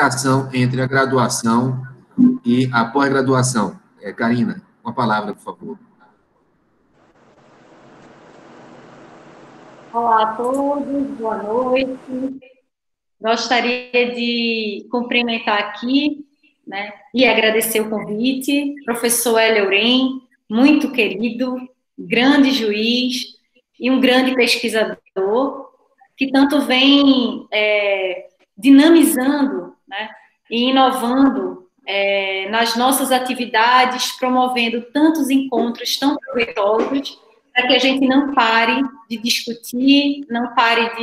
integração entre a graduação e a pós-graduação. Karina, uma palavra, por favor. Olá a todos, boa noite. Gostaria de cumprimentar aqui, né, e agradecer o convite, professor Hélio Ourem, muito querido, grande juiz e um grande pesquisador, que tanto vem dinamizando, né, e inovando nas nossas atividades, promovendo tantos encontros tão proveitosos, para que a gente não pare de discutir, não pare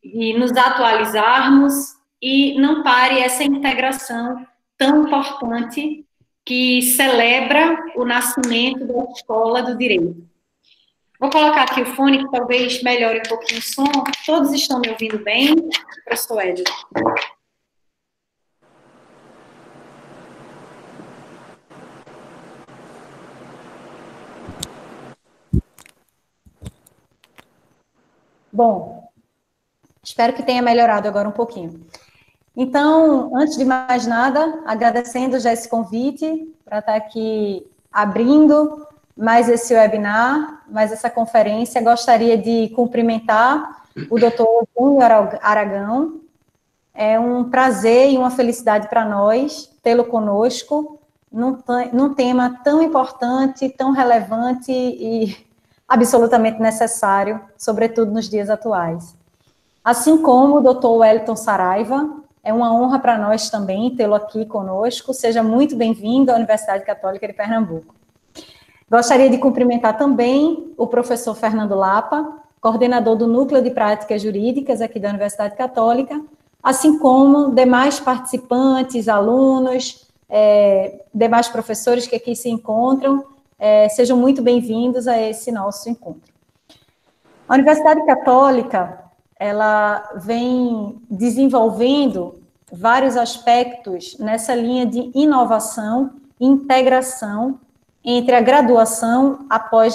de nos atualizarmos e não pare essa integração tão importante que celebra o nascimento da escola do direito. Vou colocar aqui o fone, que talvez melhore um pouquinho o som. Todos estão me ouvindo bem? Professor Hélio. Bom, espero que tenha melhorado agora um pouquinho. Então, antes de mais nada, agradecendo já esse convite para estar aqui abrindo mais esse webinar, mais essa conferência, gostaria de cumprimentar o doutor Júnior Aragão. É um prazer e uma felicidade para nós tê-lo conosco num tema tão importante, tão relevante e absolutamente necessário, sobretudo nos dias atuais. Assim como o doutor Wellington Saraiva, é uma honra para nós também tê-lo aqui conosco. Seja muito bem-vindo à Universidade Católica de Pernambuco. Gostaria de cumprimentar também o professor Fernando Lapa, coordenador do Núcleo de Práticas Jurídicas aqui da Universidade Católica, assim como demais participantes, alunos, demais professores que aqui se encontram, sejam muito bem-vindos a esse nosso encontro. A Universidade Católica, ela vem desenvolvendo vários aspectos nessa linha de inovação e integração entre a graduação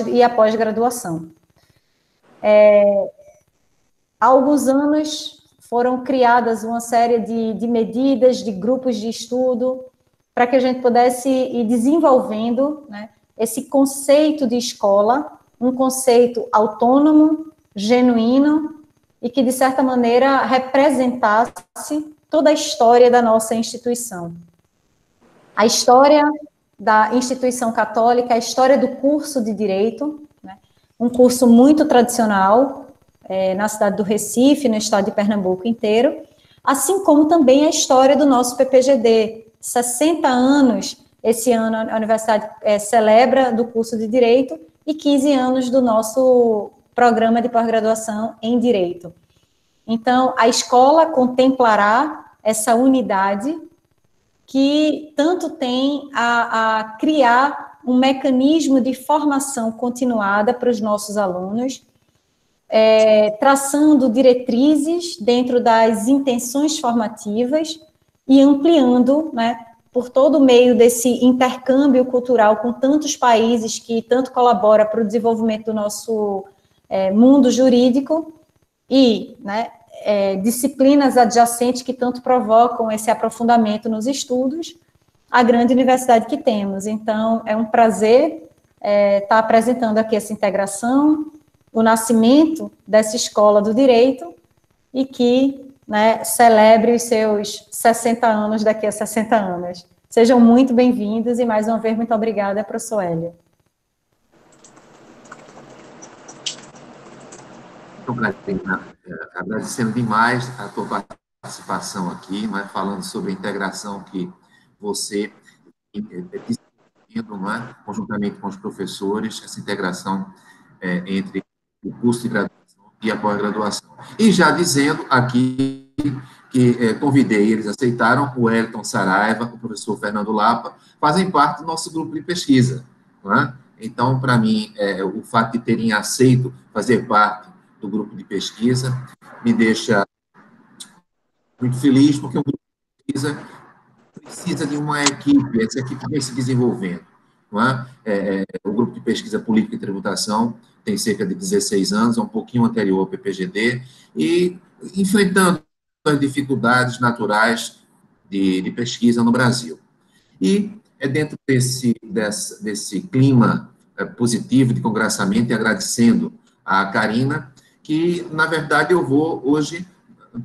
e a pós-graduação. Há alguns anos foram criadas uma série de medidas, de grupos de estudo, para que a gente pudesse ir desenvolvendo, né, esse conceito de escola, um conceito autônomo, genuíno, e que, de certa maneira, representasse toda a história da nossa instituição. A história da instituição católica, a história do curso de Direito, né, um curso muito tradicional, na cidade do Recife, no estado de Pernambuco inteiro, assim como também a história do nosso PPGD. 60 anos, esse ano a universidade celebra do curso de Direito, e 15 anos do nosso programa de pós-graduação em Direito. Então, a escola contemplará essa unidade que tanto tem a criar um mecanismo de formação continuada para os nossos alunos, traçando diretrizes dentro das intenções formativas e ampliando, né, por todo o meio desse intercâmbio cultural com tantos países que tanto colabora para o desenvolvimento do nosso mundo jurídico e, né, disciplinas adjacentes que tanto provocam esse aprofundamento nos estudos, a grande universidade que temos. Então, é um prazer estar apresentando aqui essa integração, o nascimento dessa escola do direito e que, né, celebre os seus 60 anos daqui a 60 anos. Sejam muito bem-vindos e, mais uma vez, muito obrigada, professor Hélio. Agradecendo demais a tua participação aqui, né, falando sobre a integração que você desenvolvendo, né, conjuntamente com os professores, essa integração entre o curso de graduação e a pós-graduação. E já dizendo aqui que convidei, eles aceitaram, o Wellington Saraiva, o professor Fernando Lapa, fazem parte do nosso grupo de pesquisa. Não é? Então, para mim, o fato de terem aceito fazer parte do grupo de pesquisa me deixa muito feliz, porque o grupo de pesquisa precisa de uma equipe, essa equipe vem se desenvolvendo. Não é? O grupo de pesquisa política e tributação tem cerca de 16 anos, é um pouquinho anterior ao PPGD, e enfrentando as dificuldades naturais de pesquisa no Brasil. E é dentro desse clima positivo de congraçamento, e agradecendo a Karina, que, na verdade, eu vou hoje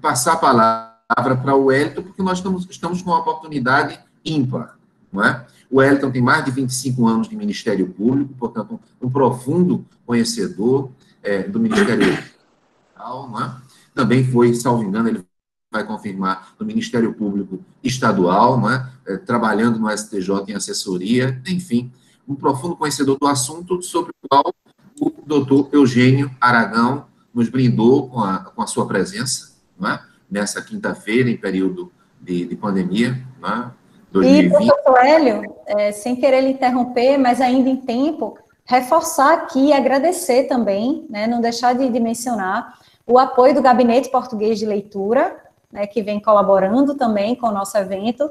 passar a palavra para o Wellington, porque nós estamos com uma oportunidade ímpar, não é? O Wellington tem mais de 25 anos de Ministério Público, portanto, um profundo conhecedor do Ministério Público, não é? Também foi, salvo engano, ele vai confirmar, no Ministério Público Estadual, não é? Trabalhando no STJ em assessoria, enfim, um profundo conhecedor do assunto, sobre o qual o doutor Eugênio Aragão nos brindou com a sua presença, não é? Nessa quinta-feira, em período de pandemia, não é? 2020. E, professor Hélio, sem querer lhe interromper, mas ainda em tempo, reforçar aqui e agradecer também, né, não deixar de mencionar o apoio do Gabinete Português de Leitura, né, que vem colaborando também com o nosso evento,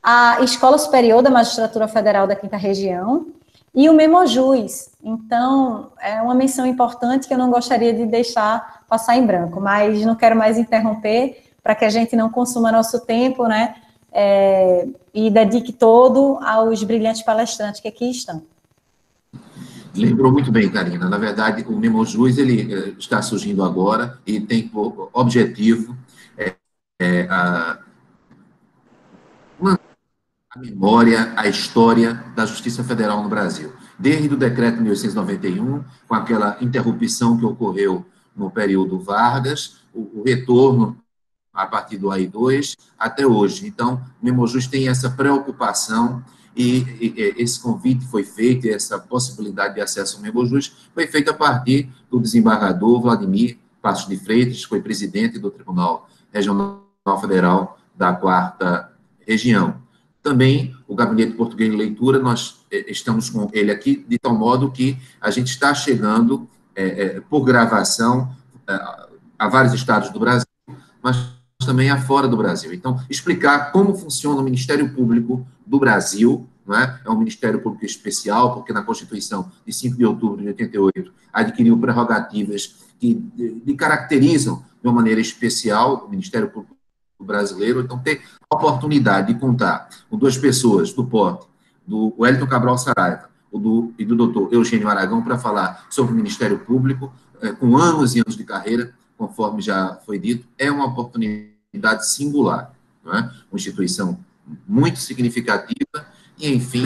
a Escola Superior da Magistratura Federal da Quinta Região e o Memojus. Então, é uma menção importante que eu não gostaria de deixar passar em branco, mas não quero mais interromper para que a gente não consuma nosso tempo, né, e dedique todo aos brilhantes palestrantes que aqui estão. Lembrou muito bem, Karina. Na verdade, o Memojus, ele está surgindo agora e tem por objetivo a memória, a história da Justiça Federal no Brasil. Desde o decreto de 1891, com aquela interrupção que ocorreu no período Vargas, o retorno a partir do AI-2 até hoje. Então, o Memojus tem essa preocupação e esse convite foi feito, essa possibilidade de acesso ao Memojus foi feita a partir do desembargador Vladimir Passos de Freitas, que foi presidente do Tribunal Regional Federal da 4ª Região. Também o Gabinete Português de Leitura, nós estamos com ele aqui, de tal modo que a gente está chegando por gravação a vários estados do Brasil, mas também afora do Brasil. Então, explicar como funciona o Ministério Público do Brasil, não é? É um Ministério Público especial, porque na Constituição de 5 de outubro de 88 adquiriu prerrogativas que caracterizam de uma maneira especial o Ministério Público brasileiro. Então, ter a oportunidade de contar com duas pessoas do porte, do Wellington Cabral Saraiva e do doutor Eugênio Aragão, para falar sobre o Ministério Público, com anos e anos de carreira, conforme já foi dito, é uma oportunidade singular, não é? Uma instituição muito significativa e, enfim,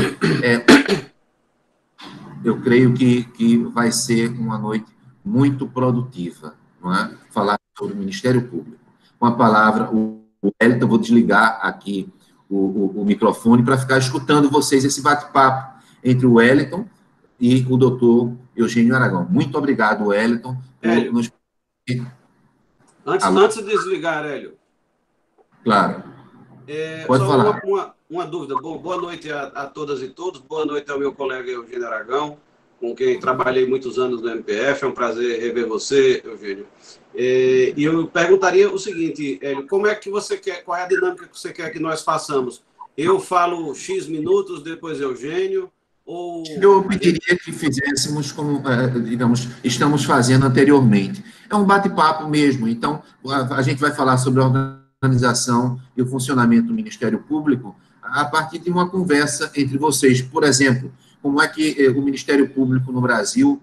eu creio que vai ser uma noite muito produtiva, não é? Falar sobre o Ministério Público. Com a palavra, o Wellington, vou desligar aqui o microfone para ficar escutando vocês esse bate-papo entre o Wellington e o doutor Eugênio Aragão. Muito obrigado, Wellington, por nos... Antes de desligar, Hélio. Claro. Pode só falar. Uma dúvida. Boa noite a todas e todos. Boa noite ao meu colega Eugênio Aragão, com quem trabalhei muitos anos no MPF. É um prazer rever você, Eugênio. E eu perguntaria o seguinte, Hélio, como é que você quer, qual é a dinâmica que você quer que nós façamos? Eu falo X minutos, depois Eugênio, ou... Eu pediria que fizéssemos como, digamos, estamos fazendo anteriormente. É um bate-papo mesmo, então a gente vai falar sobre a organização e o funcionamento do Ministério Público a partir de uma conversa entre vocês. Por exemplo, como é que o Ministério Público no Brasil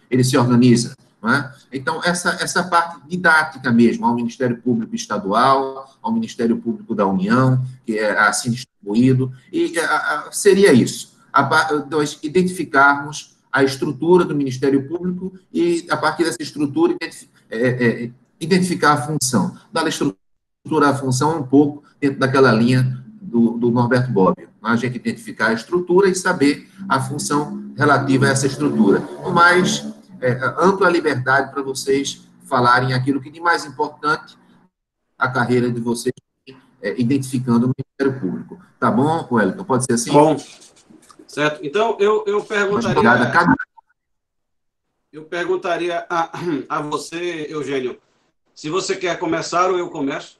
ele se organiza? Não é? Então, essa parte didática mesmo, ao Ministério Público Estadual, ao Ministério Público da União, que é assim distribuído, e seria isso. Nós identificarmos a estrutura do Ministério Público e, a partir dessa estrutura, identificar a função. Dar a estrutura à função um pouco dentro daquela linha do Norberto Bobbio. A gente identificar a estrutura e saber a função relativa a essa estrutura. O mais ampla liberdade para vocês falarem aquilo que de mais importante a carreira de vocês identificando no Ministério Público. Tá bom, Wellington? Pode ser assim? Bom. Certo. Então, eu perguntaria... Eu perguntaria a você, Eugênio, se você quer começar ou eu começo?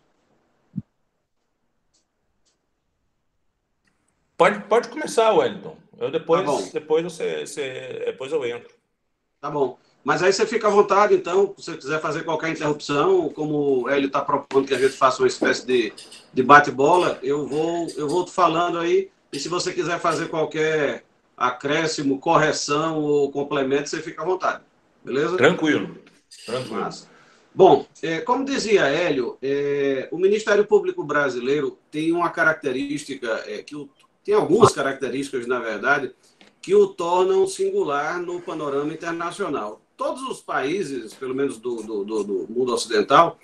Pode começar, Wellington. Eu depois, tá depois eu entro. Tá bom. Mas aí você fica à vontade, então, se você quiser fazer qualquer interrupção, como o Hélio está propondo que a gente faça uma espécie de bate-bola, eu vou falando aí, e se você quiser fazer qualquer acréscimo, correção ou complemento, você fica à vontade. Beleza? Tranquilo. Tranquilo. Massa. Bom, como dizia Hélio, o Ministério Público Brasileiro tem uma característica, tem algumas características, na verdade, que o tornam singular no panorama internacional. Todos os países, pelo menos do mundo ocidental,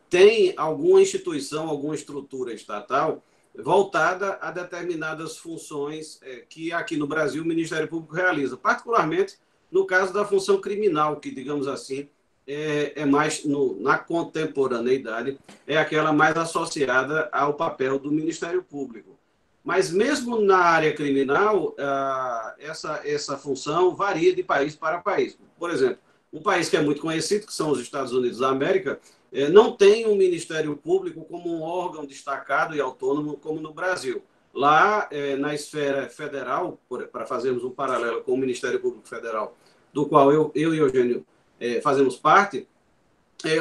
têm alguma instituição, alguma estrutura estatal voltada a determinadas funções que aqui no Brasil o Ministério Público realiza, particularmente no caso da função criminal, que, digamos assim, é mais, na contemporaneidade, é aquela mais associada ao papel do Ministério Público. Mas mesmo na área criminal, essa função varia de país para país. Por exemplo, um país que é muito conhecido, que são os Estados Unidos da América, não tem um Ministério Público como um órgão destacado e autônomo como no Brasil. Lá, na esfera federal, para fazermos um paralelo com o Ministério Público Federal, do qual eu e Eugênio fazemos parte,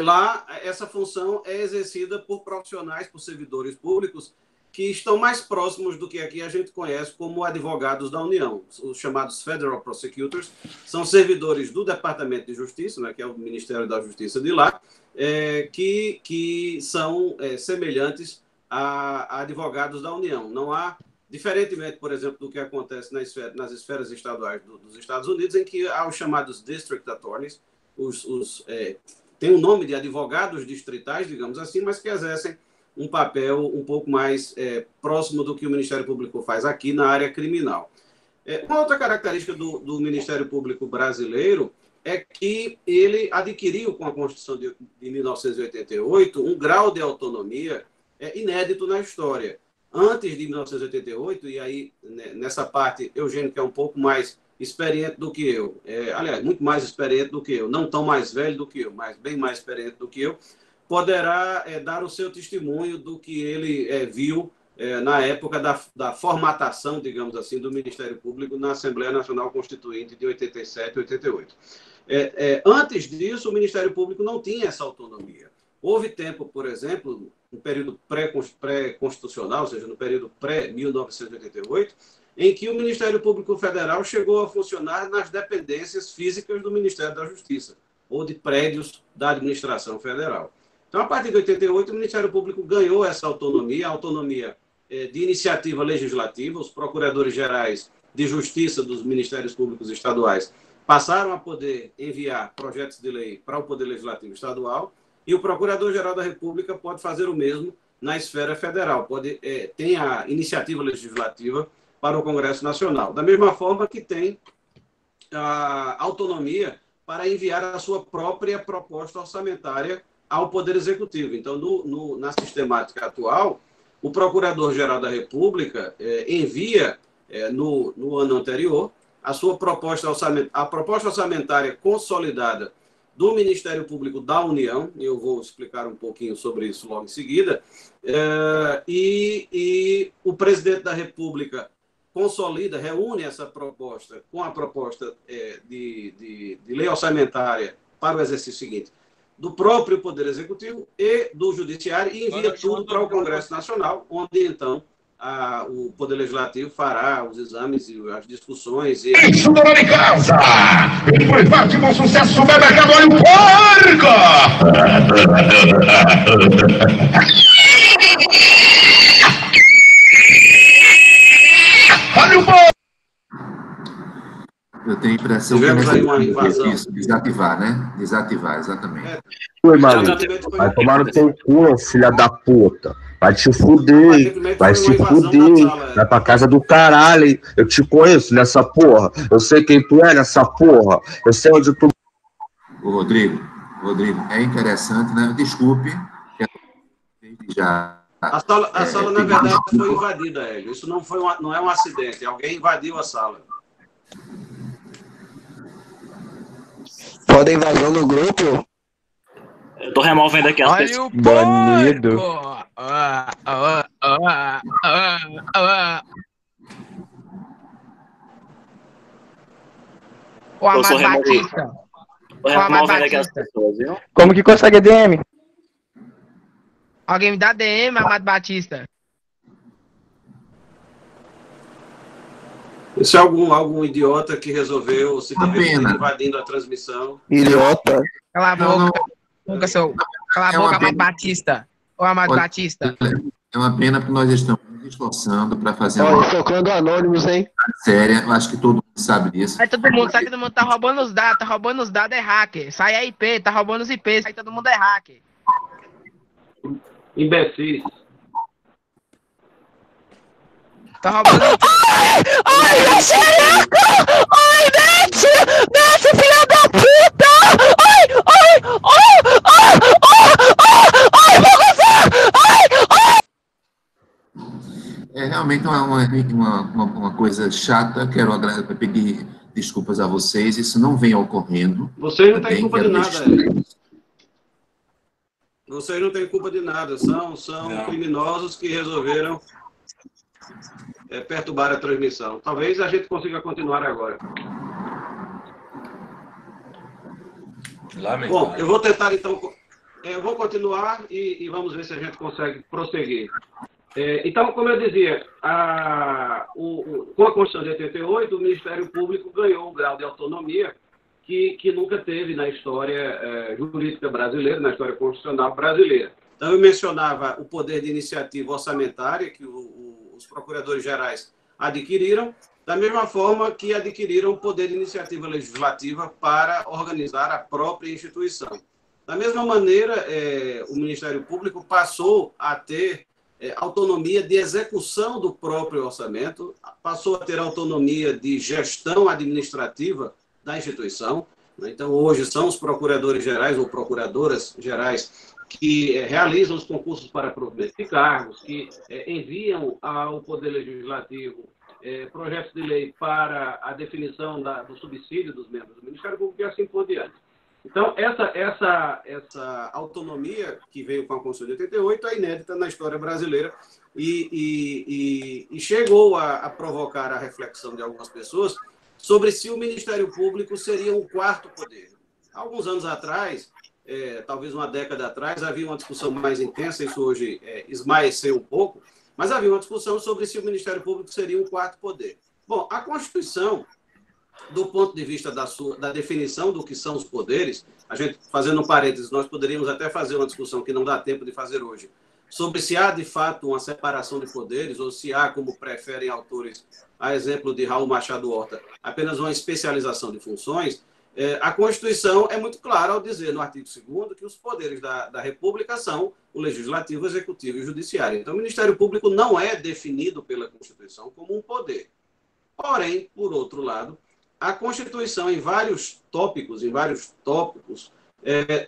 lá essa função é exercida por profissionais, por servidores públicos que estão mais próximos do que aqui a gente conhece como advogados da União. Os chamados Federal Prosecutors são servidores do Departamento de Justiça, né, que é o Ministério da Justiça de lá, que são semelhantes a advogados da União. Não há, diferentemente, por exemplo, do que acontece nas esferas estaduais dos Estados Unidos, em que há os chamados District Attorneys, tem o nome de advogados distritais, digamos assim, mas que exercem um papel um pouco mais próximo do que o Ministério Público faz aqui na área criminal. Uma outra característica do Ministério Público brasileiro é que ele adquiriu, com a Constituição de 1988, um grau de autonomia inédito na história. Antes de 1988, e aí nessa parte, Eugênio, que é um pouco mais experiente do que eu, aliás, muito mais experiente do que eu, não tão mais velho do que eu, mas bem mais experiente do que eu, poderá dar o seu testemunho do que ele viu na época da formatação, digamos assim, do Ministério Público na Assembleia Nacional Constituinte de 87 e 88. Antes disso, o Ministério Público não tinha essa autonomia. Houve tempo, por exemplo, no período pré-constitucional, ou seja, no período pré-1988, em que o Ministério Público Federal chegou a funcionar nas dependências físicas do Ministério da Justiça, ou de prédios da administração federal. Então, a partir de 88, o Ministério Público ganhou essa autonomia, a autonomia de iniciativa legislativa. Os procuradores gerais de justiça dos Ministérios Públicos estaduais passaram a poder enviar projetos de lei para o Poder Legislativo Estadual, e o Procurador-Geral da República pode fazer o mesmo na esfera federal, tem a iniciativa legislativa para o Congresso Nacional, da mesma forma que tem a autonomia para enviar a sua própria proposta orçamentária ao Poder Executivo. Então, na sistemática atual, o Procurador-Geral da República envia, no ano anterior, a proposta orçamentária consolidada do Ministério Público da União, e eu vou explicar um pouquinho sobre isso logo em seguida, e o Presidente da República reúne essa proposta com a proposta de lei orçamentária para o exercício seguinte, do próprio Poder Executivo e do Judiciário, e envia tudo para o Congresso Nacional, onde, então, o Poder Legislativo fará os exames e as discussões. Isso, dona de casa! Ele foi parte com sucesso no supermercado Olha o Porco! Olha o Porco! Eu tenho a impressão Tivemos aí uma que invasão. isso, desativar, né? Desativar, exatamente. Oi, maluco. Vai tomar no teu cu, filha da puta. Vai te fuder, vai se fuder. Vai pra casa do caralho. Eu te conheço nessa porra. Eu sei quem tu é nessa porra. Eu sei onde tu... Ô, Rodrigo, é interessante, né? Desculpe. Já... A sala, na verdade, foi invadida, Hélio. Isso não é um acidente. Alguém invadiu a sala. Pode invasão no grupo? Eu tô removendo aqui as pessoas. Olha o banido. Eu sou removido. Tô removendo aqui as pessoas, viu? Como que consegue DM? Alguém me dá DM, Amado Batista. Isso é algum idiota que resolveu se divertir invadindo a transmissão. Idiota. Cala a boca. Nunca sou. Cala a boca, Amado Batista. Ô, Amado Batista. É uma pena porque nós estamos nos esforçando para fazer uma... tocando anônimos, hein? Séria, eu acho que todo mundo sabe disso. Aí todo mundo tá roubando os dados, é hacker. Sai a IP, tá roubando os IPs, aí todo mundo é hacker. Imbecis. Tá roubando... Ai, meu xereco! Ai, desce, filha da puta! Ai, vou gozar! Ai! É realmente uma coisa chata. Quero pedir desculpas a vocês. Isso não vem ocorrendo. Vocês não têm culpa de nada. Vocês não têm culpa de nada. São criminosos que resolveram perturbar a transmissão. Talvez a gente consiga continuar agora. Lamentável. Bom, eu vou tentar então. Eu vou continuar e vamos ver se a gente consegue prosseguir. Então, como eu dizia, com a Constituição de 88, o Ministério Público ganhou um grau de autonomia que nunca teve na história jurídica brasileira, na história constitucional brasileira. Então, eu mencionava o poder de iniciativa orçamentária que os procuradores gerais adquiriram, da mesma forma que adquiriram o poder de iniciativa legislativa para organizar a própria instituição. Da mesma maneira, o Ministério Público passou a ter autonomia de execução do próprio orçamento, passou a ter autonomia de gestão administrativa da instituição. Então, hoje são os procuradores gerais ou procuradoras gerais que realizam os concursos para provimento de cargos, que enviam ao Poder Legislativo projetos de lei para a definição do subsídio dos membros do Ministério Público e assim por diante. Então, essa autonomia que veio com a Constituição de 88 é inédita na história brasileira e chegou a provocar a reflexão de algumas pessoas sobre se o Ministério Público seria um quarto poder. Alguns anos atrás, talvez uma década atrás, havia uma discussão mais intensa, isso hoje esmaeceu um pouco, mas havia uma discussão sobre se o Ministério Público seria um quarto poder. Bom, a Constituição, do ponto de vista da definição do que são os poderes, a gente, fazendo um parênteses, nós poderíamos até fazer uma discussão que não dá tempo de fazer hoje, sobre se há, de fato, uma separação de poderes, ou se há, como preferem autores, a exemplo de Raul Machado Horta, apenas uma especialização de funções. A Constituição é muito clara ao dizer, no artigo 2º, que os poderes da República são o Legislativo, o Executivo e o Judiciário. Então, o Ministério Público não é definido pela Constituição como um poder. Porém, por outro lado, a Constituição, em vários tópicos,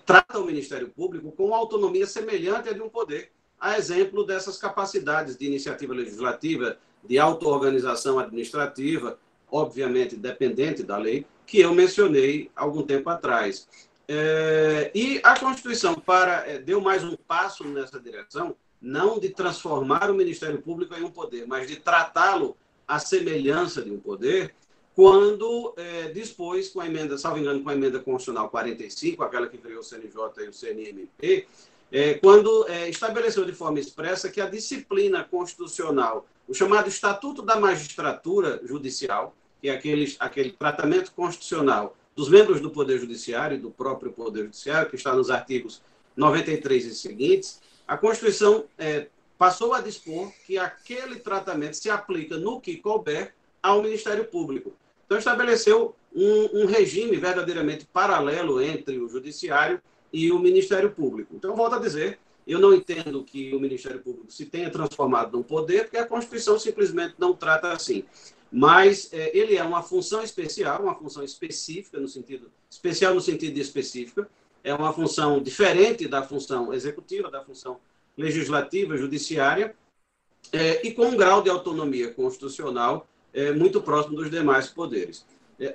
trata o Ministério Público com uma autonomia semelhante à de um poder, a exemplo dessas capacidades de iniciativa legislativa, de auto-organização administrativa, obviamente dependente da lei, que eu mencionei algum tempo atrás. E a Constituição deu mais um passo nessa direção, não de transformar o Ministério Público em um poder, mas de tratá-lo à semelhança de um poder, quando dispôs, com a emenda, salvo engano, com a emenda constitucional 45, aquela que criou o CNJ e o CNMP, quando estabeleceu de forma expressa que a disciplina constitucional, o chamado Estatuto da Magistratura Judicial, que é aquele tratamento constitucional dos membros do Poder Judiciário e do próprio Poder Judiciário, que está nos artigos 93 e seguintes, a Constituição passou a dispor que aquele tratamento se aplica no que couber ao Ministério Público. Então, estabeleceu um regime verdadeiramente paralelo entre o Judiciário e o Ministério Público. Então, volto a dizer, eu não entendo que o Ministério Público se tenha transformado num poder, porque a Constituição simplesmente não trata assim. Mas ele é uma função especial, uma função específica, especial no sentido de específica, é uma função diferente da função executiva, da função legislativa, judiciária, e com um grau de autonomia constitucional muito próximo dos demais poderes.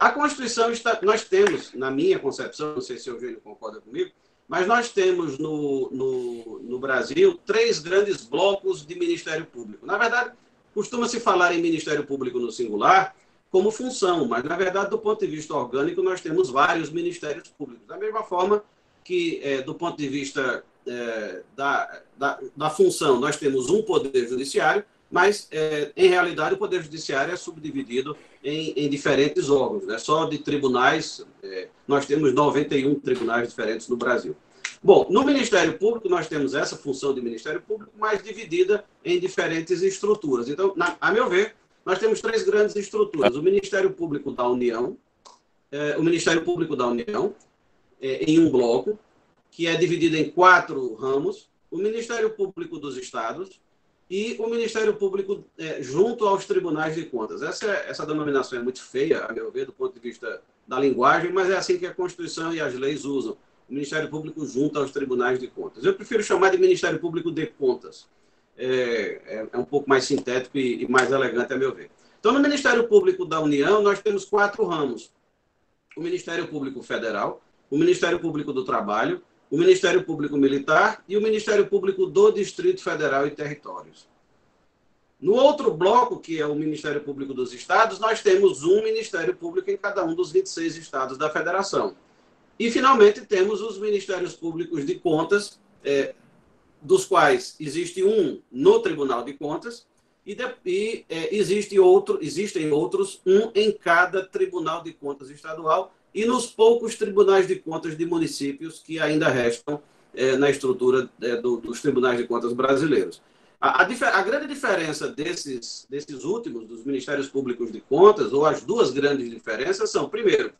A Constituição, nós temos, na minha concepção, não sei se o Eugênio concorda comigo, mas nós temos no Brasil 3 grandes blocos de Ministério Público. Na verdade, costuma-se falar em Ministério Público no singular como função, mas, na verdade, do ponto de vista orgânico, nós temos vários ministérios públicos. Da mesma forma que, do ponto de vista da função, nós temos um poder judiciário, mas, em realidade, o poder judiciário é subdividido em diferentes órgãos, né? Só de tribunais, nós temos 91 tribunais diferentes no Brasil. Bom, no Ministério Público, nós temos essa função de Ministério Público, mas dividida em diferentes estruturas. Então, a meu ver, nós temos 3 grandes estruturas. O Ministério Público da União, em um bloco, que é dividido em 4 ramos, o Ministério Público dos Estados e o Ministério Público junto aos tribunais de contas. Essa denominação é muito feia, a meu ver, do ponto de vista da linguagem, mas é assim que a Constituição e as leis usam. O Ministério Público junto aos tribunais de contas. Eu prefiro chamar de Ministério Público de Contas. É um pouco mais sintético e mais elegante, a meu ver. Então, no Ministério Público da União, nós temos 4 ramos. O Ministério Público Federal, o Ministério Público do Trabalho, o Ministério Público Militar e o Ministério Público do Distrito Federal e Territórios. No outro bloco, que é o Ministério Público dos Estados, nós temos um Ministério Público em cada um dos 26 estados da Federação. E, finalmente, temos os Ministérios Públicos de Contas, dos quais existe um no Tribunal de Contas e existem outros, um em cada Tribunal de Contas estadual e nos poucos tribunais de contas de municípios que ainda restam na estrutura dos tribunais de contas brasileiros. A grande diferença desses últimos, dos Ministérios Públicos de Contas, ou as duas grandes diferenças são, primeiro,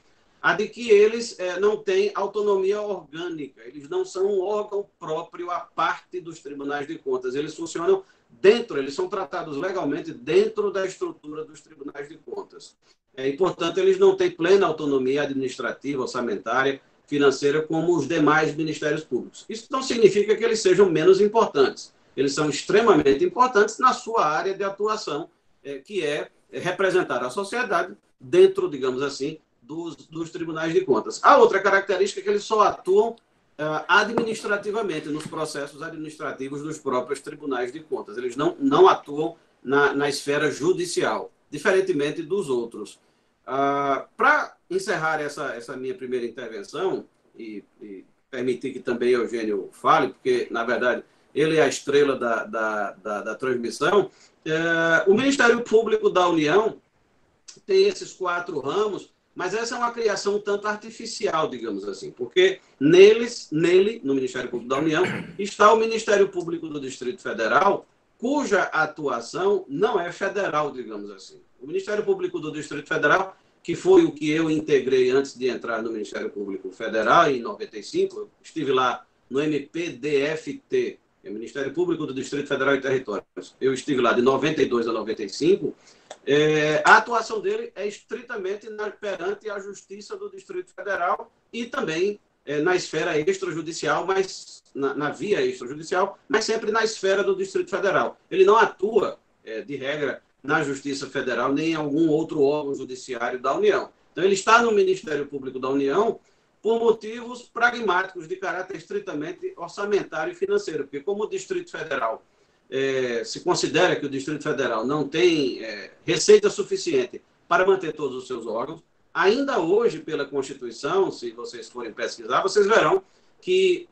a de que eles não têm autonomia orgânica, eles não são um órgão próprio à parte dos tribunais de contas, eles funcionam eles são tratados legalmente dentro da estrutura dos tribunais de contas. E, portanto, eles não têm plena autonomia administrativa, orçamentária, financeira, como os demais ministérios públicos. Isso não significa que eles sejam menos importantes, eles são extremamente importantes na sua área de atuação, que é representar a sociedade dentro, digamos assim, dos tribunais de contas. A outra característica é que eles só atuam administrativamente, nos processos administrativos dos próprios tribunais de contas. Eles não atuam na esfera judicial, diferentemente dos outros. Para encerrar essa minha primeira intervenção, e permitir que também Eugênio fale, porque, na verdade, ele é a estrela da transmissão, o Ministério Público da União tem esses 4 ramos, mas essa é uma criação um tanto artificial, digamos assim, porque nele, no Ministério Público da União, está o Ministério Público do Distrito Federal, cuja atuação não é federal, digamos assim. O Ministério Público do Distrito Federal, que foi o que eu integrei antes de entrar no Ministério Público Federal, em 95, eu estive lá no MPDFT, é o Ministério Público do Distrito Federal e Territórios. Eu estive lá de 92 a 95. A atuação dele é estritamente perante a Justiça do Distrito Federal e também na esfera extrajudicial, mas na via extrajudicial, mas sempre na esfera do Distrito Federal. Ele não atua, de regra, na Justiça Federal nem em algum outro órgão judiciário da União. Então, ele está no Ministério Público da União por motivos pragmáticos de caráter estritamente orçamentário e financeiro, porque como o Distrito Federal se considera que o Distrito Federal não tem receita suficiente para manter todos os seus órgãos, ainda hoje, pela Constituição, se vocês forem pesquisar, vocês verão que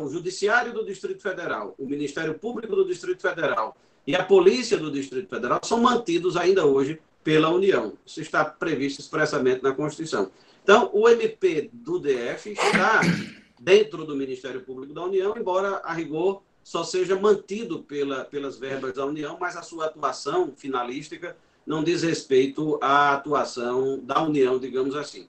o Judiciário do Distrito Federal, o Ministério Público do Distrito Federal e a Polícia do Distrito Federal são mantidos ainda hoje pela União. Isso está previsto expressamente na Constituição. Então, o MP do DF está dentro do Ministério Público da União, embora, a rigor, só seja mantido pelas verbas da União, mas a sua atuação finalística não diz respeito à atuação da União, digamos assim.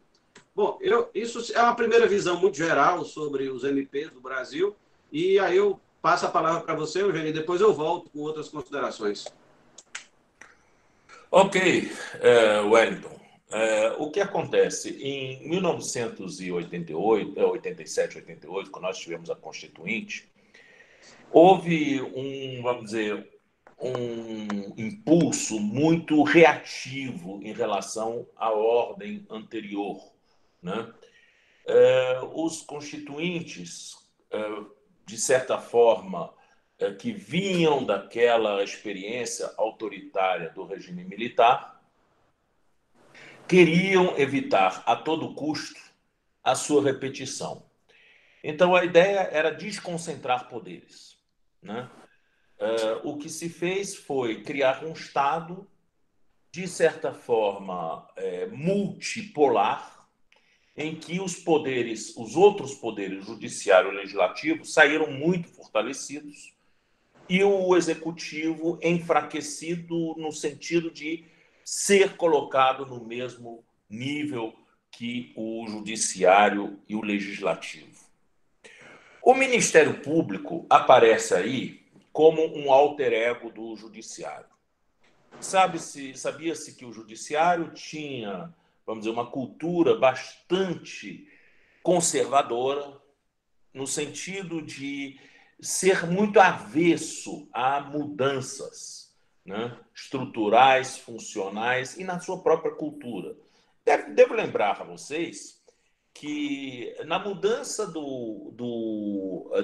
Bom, isso é uma primeira visão muito geral sobre os MPs do Brasil, e aí eu passo a palavra para você, Eugênio, e depois eu volto com outras considerações. Ok, Wellington. O que acontece? Em 1988, 87, 88, quando nós tivemos a Constituinte, houve vamos dizer, um impulso muito reativo em relação à ordem anterior, né? Os constituintes, de certa forma, que vinham daquela experiência autoritária do regime militar, queriam evitar a todo custo a sua repetição. Então, a ideia era desconcentrar poderes, né? O que se fez foi criar um Estado, de certa forma, multipolar, em que os outros poderes, judiciário e legislativo, saíram muito fortalecidos e o executivo enfraquecido no sentido de ser colocado no mesmo nível que o judiciário e o legislativo. O Ministério Público aparece aí como um alter ego do judiciário. Sabia-se que o judiciário tinha, vamos dizer, uma cultura bastante conservadora, no sentido de ser muito avesso a mudanças, né, estruturais, funcionais e na sua própria cultura. Devo lembrar a vocês que na mudança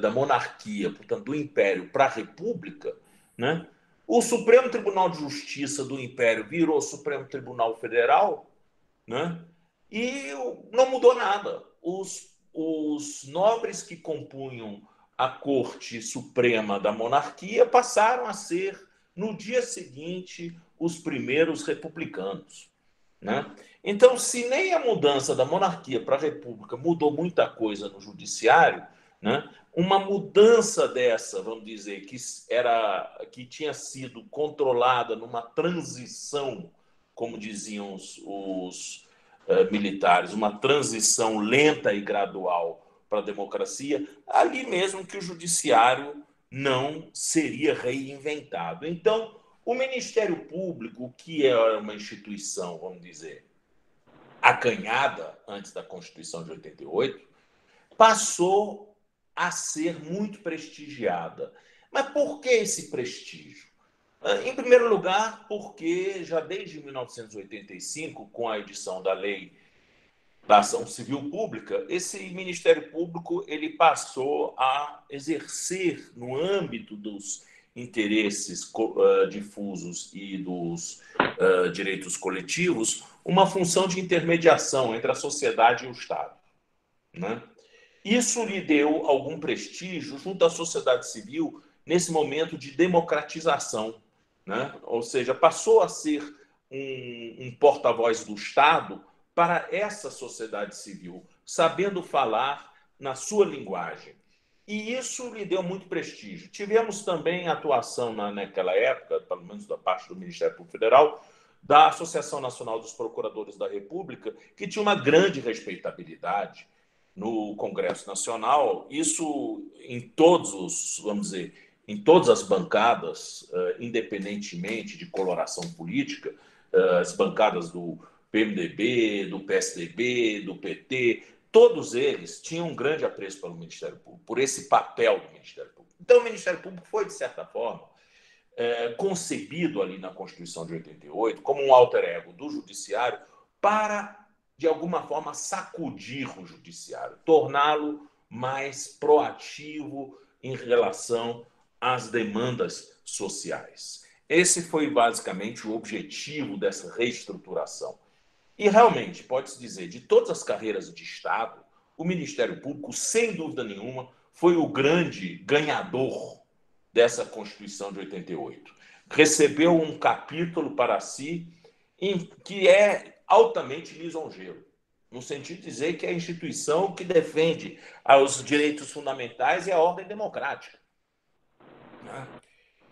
da monarquia, portanto, do Império para a República, né, o Supremo Tribunal de Justiça do Império virou Supremo Tribunal Federal, né, e não mudou nada. Os nobres que compunham a Corte Suprema da Monarquia passaram a ser, no dia seguinte, os primeiros republicanos, né? Então, se nem a mudança da monarquia para a república mudou muita coisa no judiciário, né, uma mudança dessa, vamos dizer, que tinha sido controlada numa transição, como diziam os militares, uma transição lenta e gradual para a democracia, ali mesmo que o judiciário não seria reinventado. Então, o Ministério Público, que é uma instituição, vamos dizer, acanhada antes da Constituição de 88, passou a ser muito prestigiada. Mas por que esse prestígio? Em primeiro lugar, porque já desde 1985, com a edição da Lei da Ação Civil Pública, esse Ministério Público ele passou a exercer, no âmbito dos interesses difusos e dos direitos coletivos, uma função de intermediação entre a sociedade e o Estado, né? Isso lhe deu algum prestígio junto à sociedade civil nesse momento de democratização, né? Ou seja, passou a ser um porta-voz do Estado para essa sociedade civil, sabendo falar na sua linguagem. E isso lhe deu muito prestígio. Tivemos também atuação naquela época, pelo menos da parte do Ministério Público Federal, da Associação Nacional dos Procuradores da República, que tinha uma grande respeitabilidade no Congresso Nacional. Isso em vamos dizer, em todas as bancadas, independentemente de coloração política, as bancadas do PMDB, do PSDB, do PT, todos eles tinham um grande apreço pelo Ministério Público, por esse papel do Ministério Público. Então, o Ministério Público foi, de certa forma, concebido ali na Constituição de 88 como um alter ego do Judiciário para, de alguma forma, sacudir o Judiciário, torná-lo mais proativo em relação às demandas sociais. Esse foi, basicamente, o objetivo dessa reestruturação. E, realmente, pode-se dizer, de todas as carreiras de Estado, o Ministério Público, sem dúvida nenhuma, foi o grande ganhador dessa Constituição de 88. Recebeu um capítulo para si que é altamente lisonjeiro, no sentido de dizer que é a instituição que defende os direitos fundamentais e a ordem democrática, né?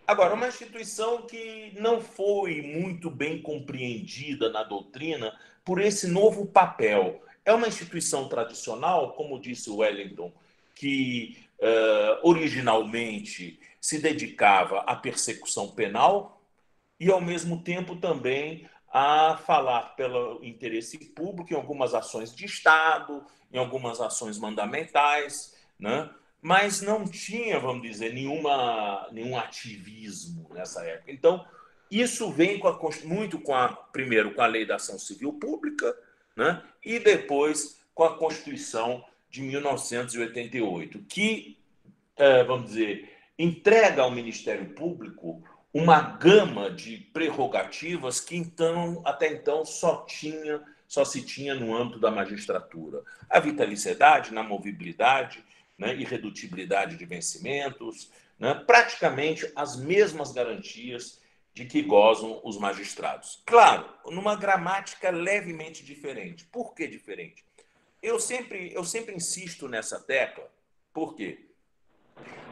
Agora, uma instituição que não foi muito bem compreendida na doutrina por esse novo papel. É uma instituição tradicional, como disse o Wellington, que originalmente se dedicava à persecução penal e, ao mesmo tempo, também a falar pelo interesse público em algumas ações de Estado, em algumas ações mandamentais, né? Mas não tinha, vamos dizer, nenhum ativismo nessa época. Então, isso vem primeiro com a Lei da Ação Civil Pública, né? E depois com a Constituição de 1988, que, vamos dizer, entrega ao Ministério Público uma gama de prerrogativas que até então só tinha só se tinha no âmbito da magistratura. A vitaliciedade, inamovibilidade, né, irredutibilidade de vencimentos, né, praticamente as mesmas garantias de que gozam os magistrados. Claro, numa gramática levemente diferente. Por que diferente? Eu sempre insisto nessa tecla. Por quê?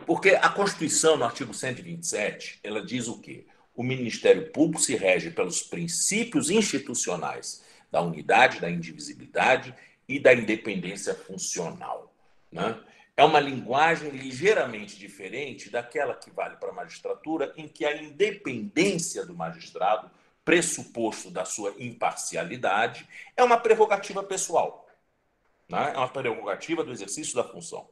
Porque a Constituição, no artigo 127, ela diz o quê? O Ministério Público se rege pelos princípios institucionais da unidade, da indivisibilidade e da independência funcional, né? É uma linguagem ligeiramente diferente daquela que vale para a magistratura, em que a independência do magistrado, pressuposto da sua imparcialidade, é uma prerrogativa pessoal, né? É uma prerrogativa do exercício da função.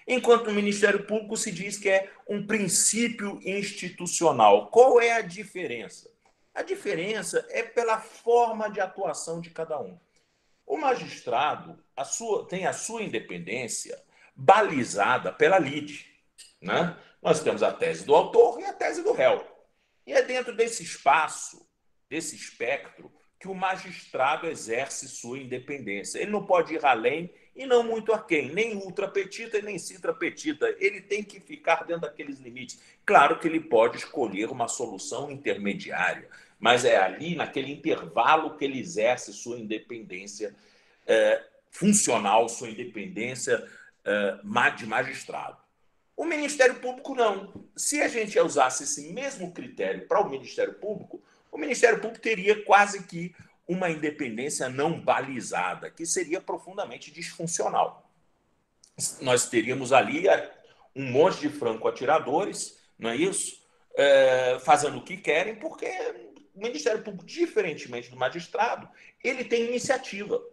Enquanto no Ministério Público se diz que é um princípio institucional. Qual é a diferença? A diferença é pela forma de atuação de cada um. O magistrado tem a sua independência balizada pela lide, né? Nós temos a tese do autor e a tese do réu. E é dentro desse espaço, desse espectro, que o magistrado exerce sua independência. Ele não pode ir além e não muito aquém, nem ultrapetita e nem citrapetita. Ele tem que ficar dentro daqueles limites. Claro que ele pode escolher uma solução intermediária, mas é ali, naquele intervalo, que ele exerce sua independência funcional, sua independência de magistrado. O Ministério Público não. Se a gente usasse esse mesmo critério para o Ministério Público teria quase que uma independência não balizada, que seria profundamente disfuncional. Nós teríamos ali um monte de franco-atiradores, não é isso? Fazendo o que querem, porque o Ministério Público, diferentemente do magistrado, ele tem iniciativa,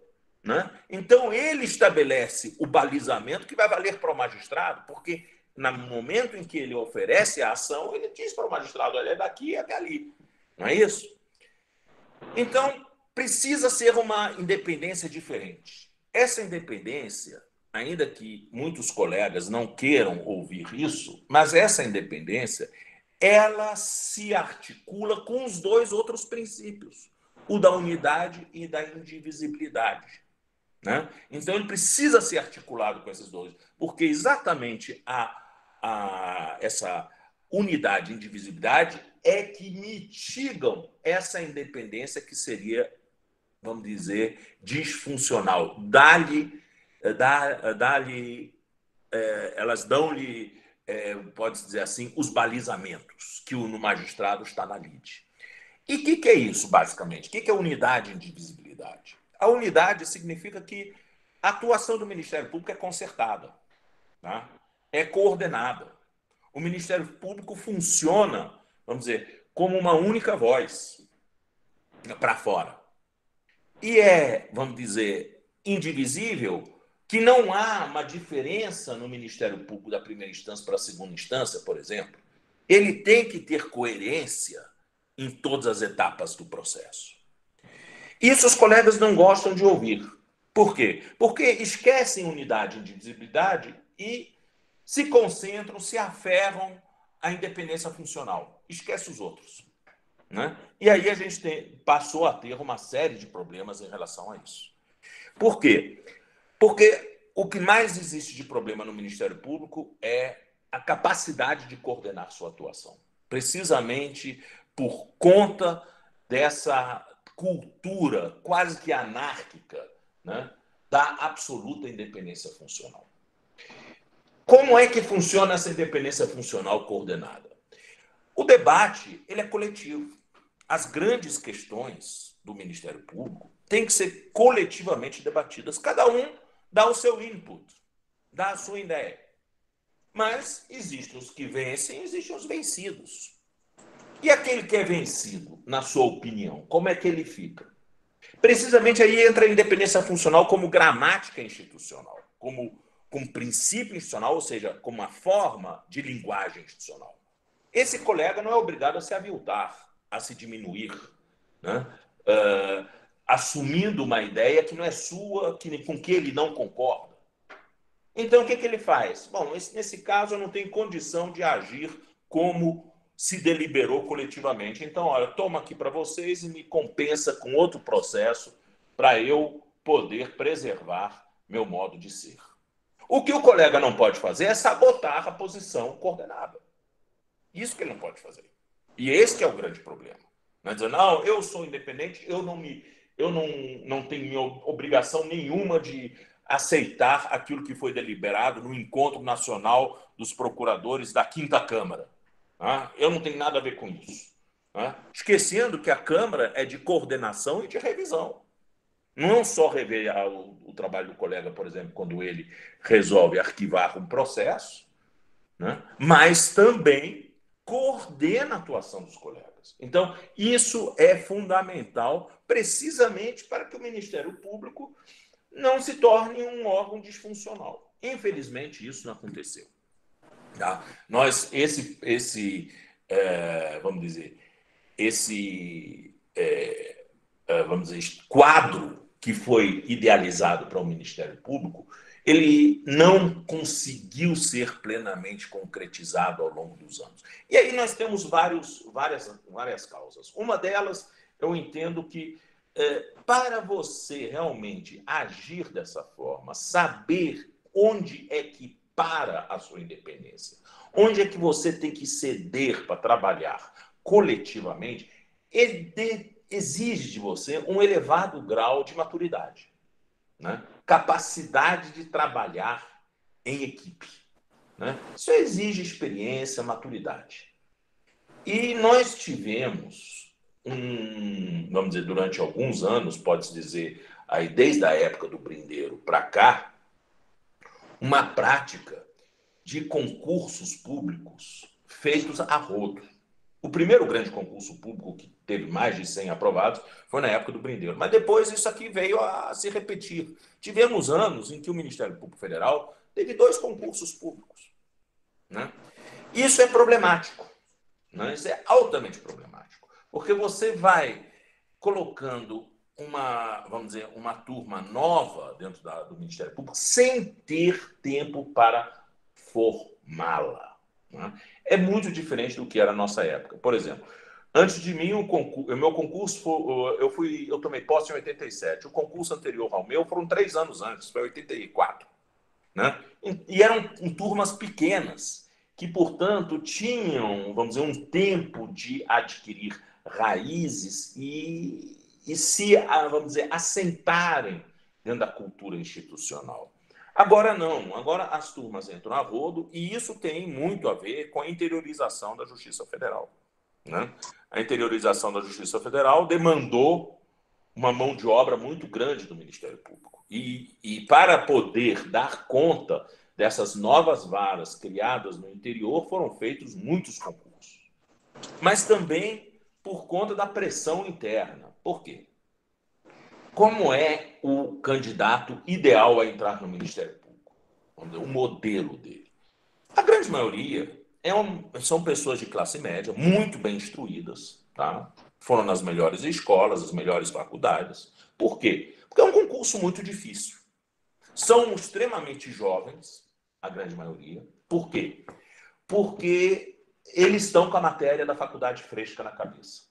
né? Então, ele estabelece o balizamento que vai valer para o magistrado, porque no momento em que ele oferece a ação, ele diz para o magistrado, olha, é daqui até ali. Não é isso? Então, precisa ser uma independência diferente. Essa independência, ainda que muitos colegas não queiram ouvir isso, mas essa independência, ela se articula com os dois outros princípios, o da unidade e da indivisibilidade, né? Então, ele precisa ser articulado com esses dois, porque exatamente essa unidade e indivisibilidade é que mitigam essa independência que seria, vamos dizer, disfuncional. Elas dão-lhe, pode-se dizer assim, os balizamentos que no magistrado está na lide. E o que é isso, basicamente? O que é unidade e indivisibilidade? A unidade significa que a atuação do Ministério Público é concertada, tá? É coordenada. O Ministério Público funciona, vamos dizer, como uma única voz para fora. E vamos dizer, indivisível, que não há uma diferença no Ministério Público da primeira instância para a segunda instância, por exemplo. Ele tem que ter coerência em todas as etapas do processo. Isso os colegas não gostam de ouvir. Por quê? Porque esquecem unidade e indivisibilidade e se concentram, se aferram à independência funcional. Esquece os outros, né? E aí a gente passou a ter uma série de problemas em relação a isso. Por quê? Porque o que mais existe de problema no Ministério Público é a capacidade de coordenar sua atuação. Precisamente por conta dessa cultura quase que anárquica, né, da absoluta independência funcional. Como é que funciona essa independência funcional coordenada? O debate ele é coletivo. As grandes questões do Ministério Público têm que ser coletivamente debatidas. Cada um dá o seu input, dá a sua ideia. Mas existem os que vencem, existem os vencidos. E aquele que é vencido, na sua opinião, como é que ele fica? Precisamente aí entra a independência funcional como gramática institucional, como princípio institucional, ou seja, como uma forma de linguagem institucional. Esse colega não é obrigado a se aviltar, a se diminuir, né? Assumindo uma ideia que não é sua, com que ele não concorda. Então, o que ele faz? Bom, nesse caso, eu não tenho condição de agir como se deliberou coletivamente. Então, olha, toma aqui para vocês e me compensa com outro processo para eu poder preservar meu modo de ser. O que o colega não pode fazer é sabotar a posição coordenada. Isso que ele não pode fazer. E esse que é o grande problema. Não é dizer, não, eu sou independente, eu não tenho obrigação nenhuma de aceitar aquilo que foi deliberado no Encontro Nacional dos Procuradores da 5ª Câmara. Eu não tenho nada a ver com isso. Esquecendo que a Câmara é de coordenação e de revisão. Não só rever o trabalho do colega, por exemplo, quando ele resolve arquivar um processo, mas também coordena a atuação dos colegas. Então, isso é fundamental precisamente para que o Ministério Público não se torne um órgão disfuncional. Infelizmente, isso não aconteceu. Tá? Nós, vamos dizer, quadro que foi idealizado para o Ministério Público, ele não conseguiu ser plenamente concretizado ao longo dos anos. E aí nós temos várias causas. Uma delas, eu entendo que para você realmente agir dessa forma, saber onde é que para a sua independência, onde é que você tem que ceder para trabalhar coletivamente, exige de você um elevado grau de maturidade, capacidade de trabalhar em equipe. Isso exige experiência, maturidade. E nós tivemos, vamos dizer, durante alguns anos, pode-se dizer, aí desde a época do Brindeiro para cá, uma prática de concursos públicos feitos a rodo. O primeiro grande concurso público que teve mais de 100 aprovados foi na época do Brindeiro. Mas depois isso aqui veio a se repetir. Tivemos anos em que o Ministério Público Federal teve 2 concursos públicos. Isso é problemático. Isso é altamente problemático. Porque você vai colocando uma turma nova dentro do Ministério Público sem ter tempo para formá-la. É muito diferente do que era a nossa época. Por exemplo, antes de mim, o meu concurso, eu tomei posse em 87. O concurso anterior ao meu foram 3 anos antes, foi 84. E eram turmas pequenas, que, portanto, tinham, vamos dizer, um tempo de adquirir raízes e se, vamos dizer, assentarem dentro da cultura institucional. Agora não, agora as turmas entram a rodo e isso tem muito a ver com a interiorização da Justiça Federal. A interiorização da Justiça Federal demandou uma mão de obra muito grande do Ministério Público. E para poder dar conta dessas novas varas criadas no interior, foram feitos muitos concursos. Mas também por conta da pressão interna. Por quê? Como é o candidato ideal a entrar no Ministério Público? Vamos dizer, o modelo dele. A grande maioria são pessoas de classe média, muito bem instruídas, tá? Foram nas melhores escolas, as melhores faculdades. Por quê? Porque é um concurso muito difícil. São extremamente jovens, a grande maioria. Por quê? Porque eles estão com a matéria da faculdade fresca na cabeça.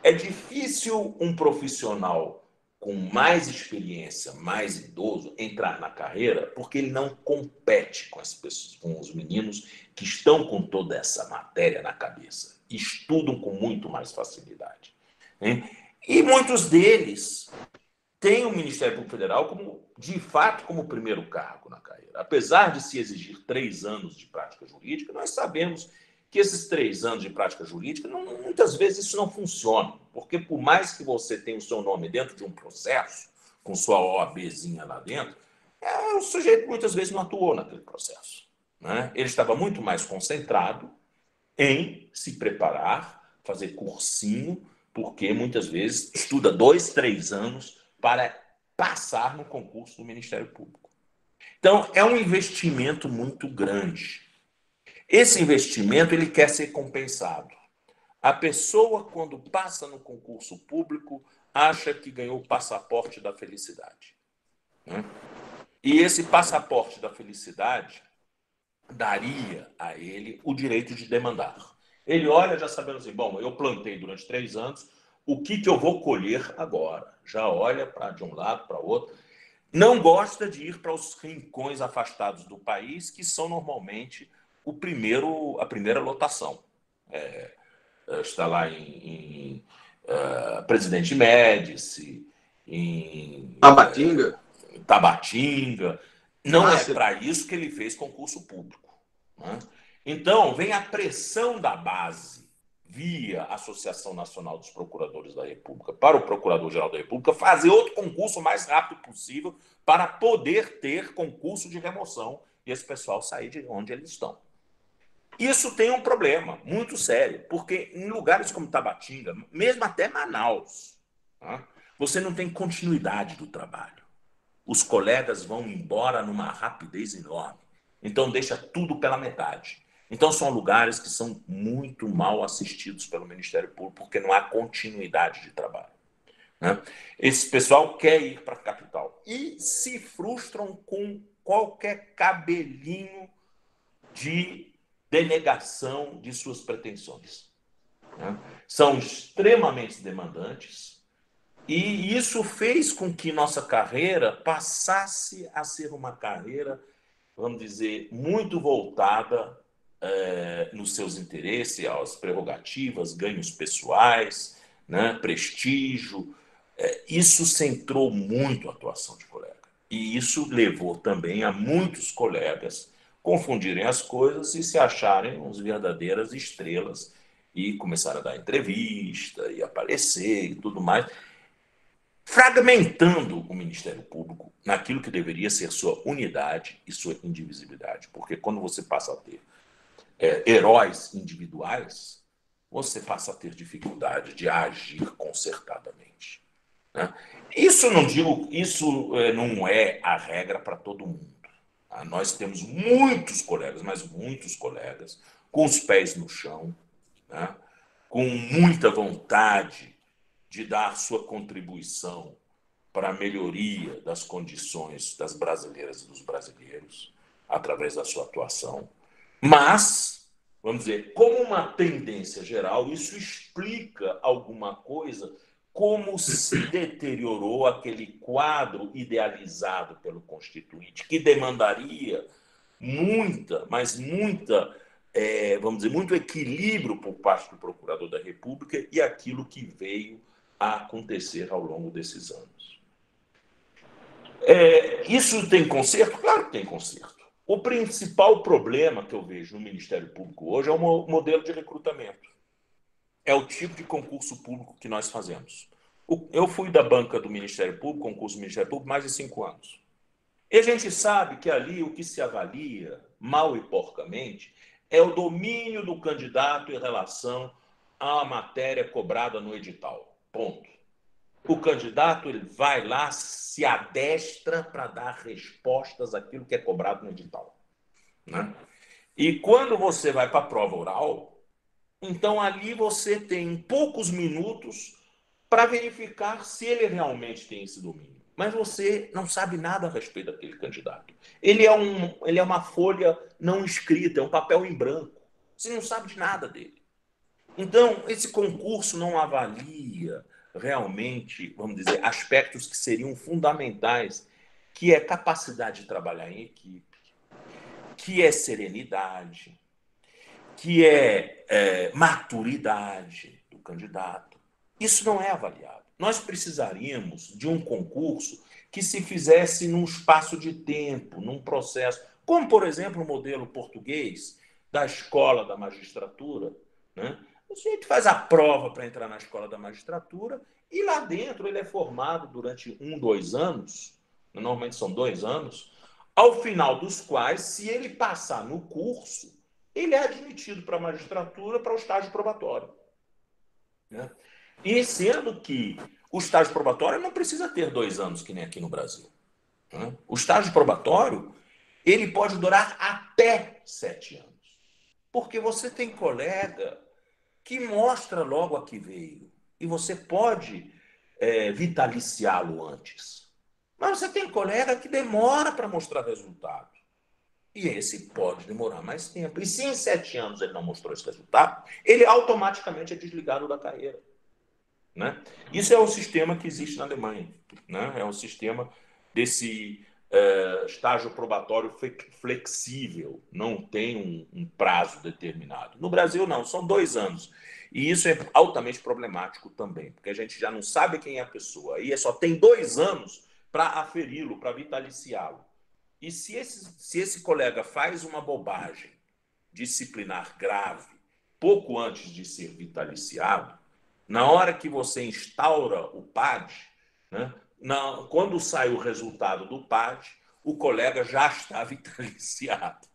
É difícil um profissional com mais experiência, mais idoso, entrar na carreira, porque ele não compete com as pessoas, com os meninos que estão com toda essa matéria na cabeça. Estudam com muito mais facilidade. E muitos deles têm o Ministério Público Federal de fato como primeiro cargo na carreira. Apesar de se exigir 3 anos de prática jurídica, nós sabemos que esses 3 anos de prática jurídica, muitas vezes isso não funciona, porque por mais que você tenha o seu nome dentro de um processo, com sua OABzinha lá dentro, o sujeito muitas vezes não atuou naquele processo. Ele estava muito mais concentrado em se preparar, fazer cursinho, porque muitas vezes estuda 2, 3 anos para passar no concurso do Ministério Público. Então, é um investimento muito grande. Esse investimento ele quer ser compensado. A pessoa, quando passa no concurso público, acha que ganhou o passaporte da felicidade. E esse passaporte da felicidade daria a ele o direito de demandar. Ele olha já sabendo assim, bom, eu plantei durante 3 anos, o que eu vou colher agora? Já olha de um lado para o outro. Não gosta de ir para os rincões afastados do país, que são normalmente a primeira lotação. Está lá em Presidente Médici, em Tabatinga. Não é para isso que ele fez concurso público, né? Então, vem a pressão da base, via Associação Nacional dos Procuradores da República, para o Procurador-Geral da República fazer outro concurso o mais rápido possível para poder ter concurso de remoção e esse pessoal sair de onde eles estão. Isso tem um problema muito sério, porque em lugares como Tabatinga, mesmo até Manaus, tá, você não tem continuidade do trabalho. Os colegas vão embora numa rapidez enorme. Então, deixa tudo pela metade. Então, são lugares que são muito mal assistidos pelo Ministério Público, porque não há continuidade de trabalho, né? Esse pessoal quer ir para a capital e se frustram com qualquer cabelinho de denegação de suas pretensões, né? São extremamente demandantes e isso fez com que nossa carreira passasse a ser uma carreira, vamos dizer, muito voltada nos seus interesses, às prerrogativas, ganhos pessoais, né, prestígio. Isso centrou muito a atuação de colega. E isso levou também a muitos colegas confundirem as coisas e se acharem uns verdadeiras estrelas e começaram a dar entrevista e aparecer e tudo mais, fragmentando o Ministério Público naquilo que deveria ser sua unidade e sua indivisibilidade. Porque quando você passa a ter heróis individuais, você passa a ter dificuldade de agir concertadamente, né? Isso não é a regra para todo mundo. Tá? Nós temos muitos colegas, mas muitos colegas, com os pés no chão, né? Com muita vontade de dar sua contribuição para a melhoria das condições das brasileiras e dos brasileiros, através da sua atuação. Mas, vamos dizer, como uma tendência geral, isso explica alguma coisa, como se deteriorou aquele quadro idealizado pelo Constituinte, que demandaria vamos dizer, muito equilíbrio por parte do Procurador da República e aquilo que veio a acontecer ao longo desses anos. Isso tem conserto? Claro que tem conserto. O principal problema que eu vejo no Ministério Público hoje é o modelo de recrutamento. É o tipo de concurso público que nós fazemos. Eu fui da banca do Ministério Público, concurso do Ministério Público, mais de 5 anos. E a gente sabe que ali o que se avalia, mal e porcamente, é o domínio do candidato em relação à matéria cobrada no edital. Ponto. O candidato ele vai lá, se adestra para dar respostas àquilo que é cobrado no edital, né? E quando você vai para a prova oral, então ali você tem poucos minutos para verificar se ele realmente tem esse domínio. Mas você não sabe nada a respeito daquele candidato. Ele é uma folha não escrita, é um papel em branco. Você não sabe de nada dele. Então, esse concurso não avalia realmente, vamos dizer, aspectos que seriam fundamentais, que é capacidade de trabalhar em equipe, que é serenidade, que é maturidade do candidato. Isso não é avaliado. Nós precisaríamos de um concurso que se fizesse num espaço de tempo, num processo, como, por exemplo, o modelo português da Escola da Magistratura, né? A gente faz a prova para entrar na Escola da Magistratura e lá dentro ele é formado durante 1, 2 anos, normalmente são 2 anos, ao final dos quais, se ele passar no curso, ele é admitido para a magistratura para o estágio probatório, né? E sendo que o estágio probatório não precisa ter 2 anos, que nem aqui no Brasil, né? O estágio probatório ele pode durar até 7 anos, porque você tem colega que mostra logo a que veio. E você pode vitaliciá-lo antes. Mas você tem colega que demora para mostrar resultado. E esse pode demorar mais tempo. E se em 7 anos ele não mostrou esse resultado, ele automaticamente é desligado da carreira. né? Isso é o sistema que existe na Alemanha, né? É um sistema desse estágio probatório flexível, não tem um prazo determinado. No Brasil, não, são 2 anos. E isso é altamente problemático também, porque a gente já não sabe quem é a pessoa, e só tem 2 anos para aferi-lo, para vitaliciá-lo. E se esse colega faz uma bobagem disciplinar grave pouco antes de ser vitaliciado, na hora que você instaura o PAD, né, quando sai o resultado do PAD, o colega já está vitaliciado,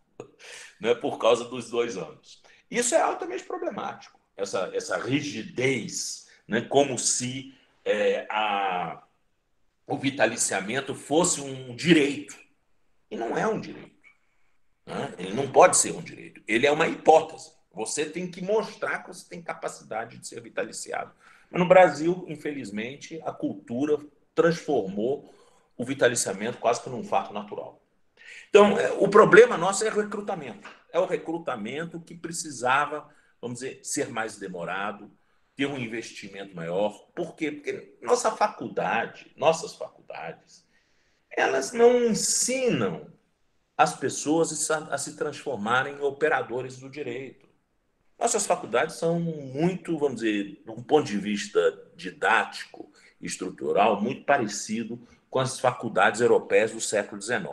né, por causa dos 2 anos. Isso é altamente problemático, essa rigidez, né, como se o vitaliciamento fosse um direito. E não é um direito. Né? Ele não pode ser um direito. Ele é uma hipótese. Você tem que mostrar que você tem capacidade de ser vitaliciado. Mas no Brasil, infelizmente, a cultura transformou o vitaliciamento quase que num fato natural. Então, o problema nosso é o recrutamento. É o recrutamento que precisava, vamos dizer, ser mais demorado, ter um investimento maior. Por quê? Porque nossas faculdades, elas não ensinam as pessoas a se transformarem em operadores do direito. Nossas faculdades são muito, vamos dizer, de um ponto de vista didático e estrutural, muito parecido com as faculdades europeias do século XIX.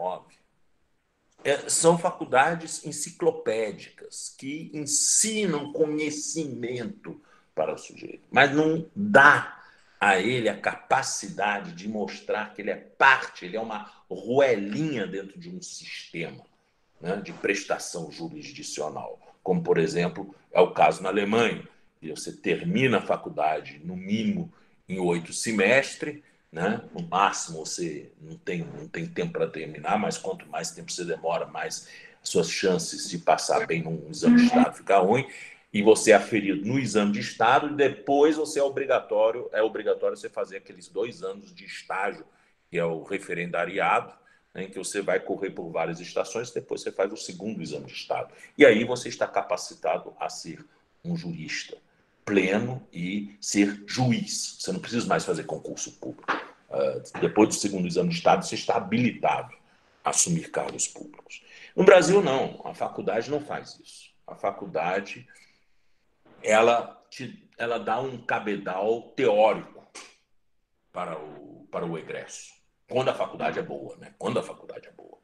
São faculdades enciclopédicas que ensinam conhecimento para o sujeito, mas não dá a ele a capacidade de mostrar que ele é parte, ele é uma roelinha dentro de um sistema, né, de prestação jurisdicional, como, por exemplo, é o caso na Alemanha, que você termina a faculdade, no mínimo, em 8 semestres, né? No máximo você não tem tempo para terminar, mas quanto mais tempo você demora, mais as suas chances de passar bem num exame de estado fica ruim, e você é aferido no exame de estado, e depois você é obrigatório você fazer aqueles 2 anos de estágio, que é o referendariado, né, em que você vai correr por várias estações, depois você faz o 2º exame de estado. E aí você está capacitado a ser um jurista pleno e ser juiz. Você não precisa mais fazer concurso público. Depois do 2º exame de estado, você está habilitado a assumir cargos públicos. No Brasil, não. A faculdade não faz isso. A faculdade, ela dá um cabedal teórico para o egresso. Quando a faculdade é boa, né? Quando a faculdade é boa.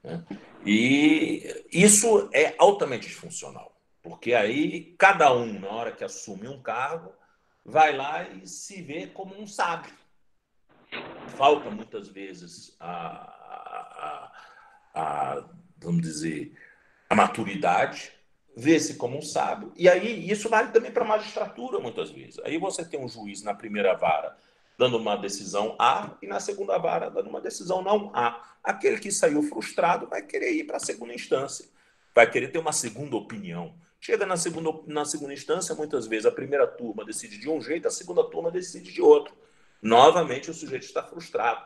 Né? E isso é altamente disfuncional. Porque aí, cada um, na hora que assume um cargo, vai lá e se vê como um sábio. Falta, muitas vezes, vamos dizer, a maturidade, vê-se como um sábio. E aí, isso vale também para a magistratura, muitas vezes. Aí você tem um juiz na primeira vara dando uma decisão A e na segunda vara dando uma decisão não A. Aquele que saiu frustrado vai querer ir para a segunda instância. Vai querer ter uma segunda opinião. Chega na segunda instância, muitas vezes a primeira turma decide de um jeito, a segunda turma decide de outro. Novamente o sujeito está frustrado.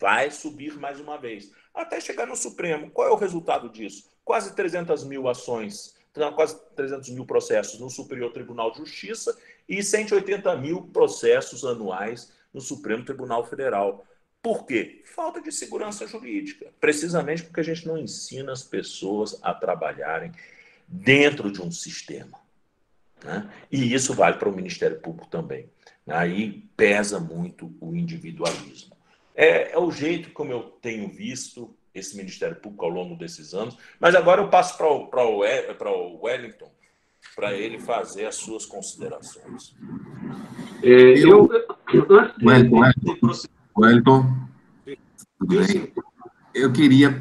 Vai subir mais uma vez. Até chegar no Supremo. Qual é o resultado disso? Quase 300 mil ações, quase 300 mil processos no Superior Tribunal de Justiça e 180 mil processos anuais no Supremo Tribunal Federal. Por quê? Falta de segurança jurídica. Precisamente porque a gente não ensina as pessoas a trabalharem dentro de um sistema. Né? E isso vale para o Ministério Público também. Aí pesa muito o individualismo. É o jeito como eu tenho visto esse Ministério Público ao longo desses anos. Mas agora eu passo para o Wellington, para ele fazer as suas considerações. Wellington, tudo bem? Eu queria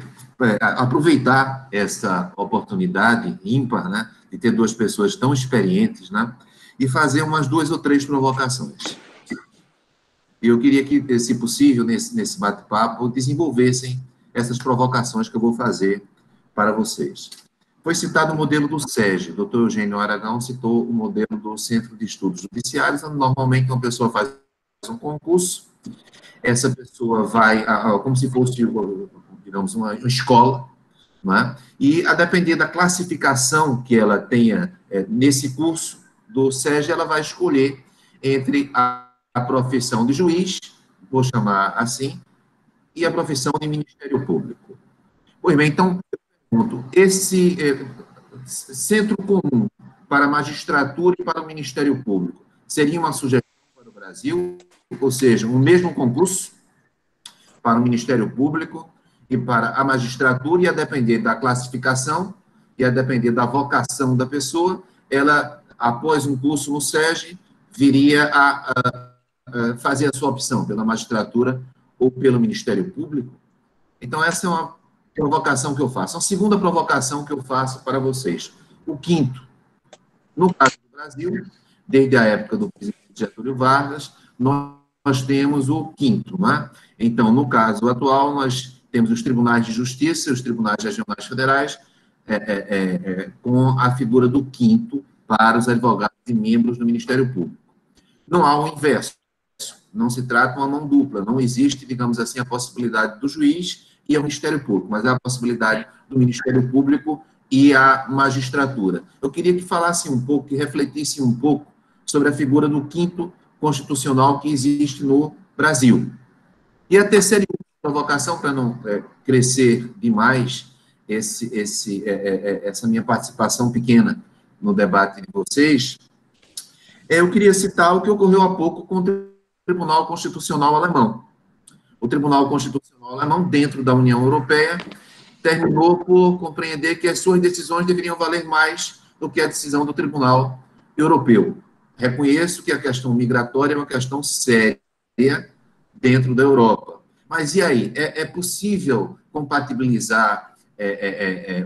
aproveitar essa oportunidade ímpar, né, de ter 2 pessoas tão experientes, né, e fazer umas 2 ou 3 provocações. Eu queria que, se possível, nesse bate-papo, desenvolvessem essas provocações que eu vou fazer para vocês. Foi citado o modelo do SEGE, o doutor Eugênio Aragão citou o modelo do Centro de Estudos Judiciários, onde normalmente uma pessoa faz um concurso, essa pessoa vai, como se fosse, digamos, uma escola, né? E, a depender da classificação que ela tenha nesse curso do SEGE, ela vai escolher entre a profissão de juiz, vou chamar assim, e a profissão de Ministério Público. Pois bem, então, eu pergunto, esse centro comum para a magistratura e para o Ministério Público seria uma sugestão para o Brasil, ou seja, o mesmo concurso para o Ministério Público e para a magistratura, e a depender da classificação e a depender da vocação da pessoa, ela, após um curso no SEGE, viria a fazer a sua opção pela magistratura ou pelo Ministério Público. Então, essa é uma provocação que eu faço. A segunda provocação que eu faço para vocês. O quinto, no caso do Brasil, desde a época do presidente Getúlio Vargas, nós temos o quinto, não é? Então, no caso atual, nós temos os tribunais de justiça, os tribunais regionais federais, com a figura do quinto para os advogados e membros do Ministério Público. Não há o inverso. Não se trata de uma mão dupla. Não existe, digamos assim, a possibilidade do juiz e ao Ministério Público, mas há a possibilidade do Ministério Público e a magistratura. Eu queria que falasse um pouco, que refletisse um pouco sobre a figura do quinto constitucional que existe no Brasil. E a terceira provocação, para não crescer demais essa minha participação pequena no debate de vocês, eu queria citar o que ocorreu há pouco com o Tribunal Constitucional Alemão. O Tribunal Constitucional Alemão, dentro da União Europeia, terminou por compreender que as suas decisões deveriam valer mais do que a decisão do Tribunal Europeu. Reconheço que a questão migratória é uma questão séria dentro da Europa. Mas e aí? É possível compatibilizar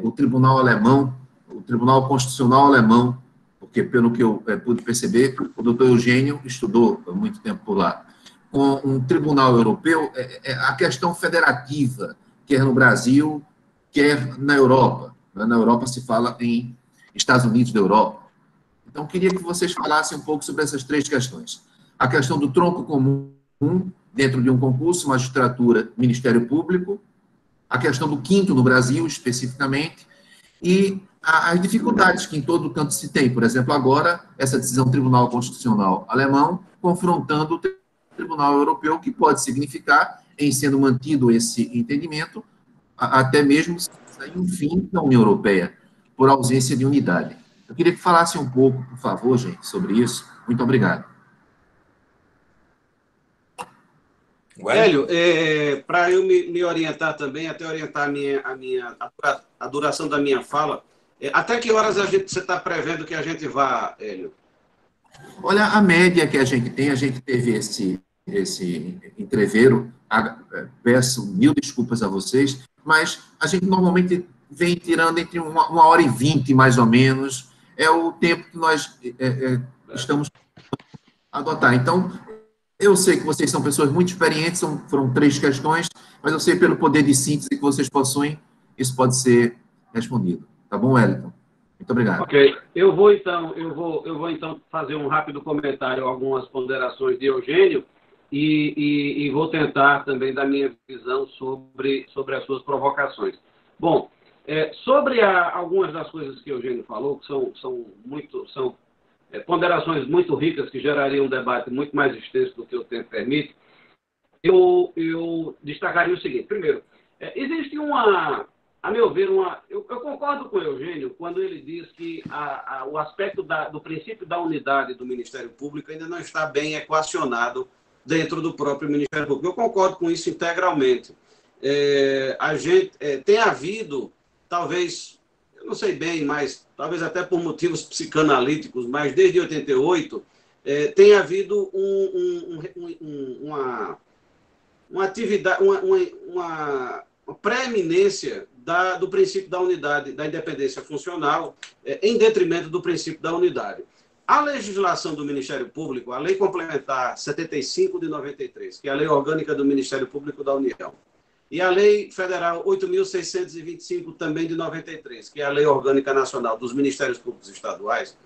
o Tribunal Alemão, o Tribunal Constitucional Alemão, porque, pelo que eu pude perceber, o doutor Eugênio estudou há muito tempo por lá, com um tribunal europeu, a questão federativa, quer no Brasil, quer na Europa. Na Europa se fala em Estados Unidos da Europa. Então, queria que vocês falassem um pouco sobre essas três questões. A questão do tronco comum dentro de um concurso, magistratura, Ministério Público, a questão do quinto no Brasil, especificamente, e as dificuldades que em todo canto se tem. Por exemplo, agora, essa decisão do Tribunal Constitucional Alemão confrontando o Tribunal Europeu, que pode significar, em sendo mantido esse entendimento, até mesmo sair um fim da União Europeia, por ausência de unidade. Eu queria que falasse um pouco, por favor, gente, sobre isso. Muito obrigado. Hélio, para eu me orientar também, até orientar a duração da minha fala, até que horas você está prevendo que a gente vá, Hélio? Olha, a média que a gente teve esse entreveiro, peço mil desculpas a vocês, mas a gente normalmente vem tirando entre 1h20, mais ou menos, é o tempo que nós estamos a adotar. Então, eu sei que vocês são pessoas muito experientes, foram 3 questões, mas eu sei pelo poder de síntese que vocês possuem, isso pode ser respondido. Tá bom, Wellington? Muito obrigado. Ok. Eu vou então fazer um rápido comentário, algumas ponderações de Eugênio, e vou tentar também dar minha visão sobre as suas provocações. Bom, sobre algumas das coisas que Eugênio falou, que são ponderações muito ricas, que gerariam um debate muito mais extenso do que o tempo permite, eu destacaria o seguinte. Primeiro, existe a meu ver, eu concordo com o Eugênio quando ele diz que o aspecto do princípio da unidade do Ministério Público ainda não está bem equacionado dentro do próprio Ministério Público. Eu concordo com isso integralmente. Tem havido, talvez, eu não sei bem, mas talvez até por motivos psicanalíticos, mas desde 88, tem havido uma atividade, uma preeminência do princípio da unidade, da independência funcional, em detrimento do princípio da unidade. A legislação do Ministério Público, a Lei Complementar 75 de 93, que é a Lei Orgânica do Ministério Público da União, e a Lei Federal 8.625, também de 93, que é a Lei Orgânica Nacional dos Ministérios Públicos Estaduais,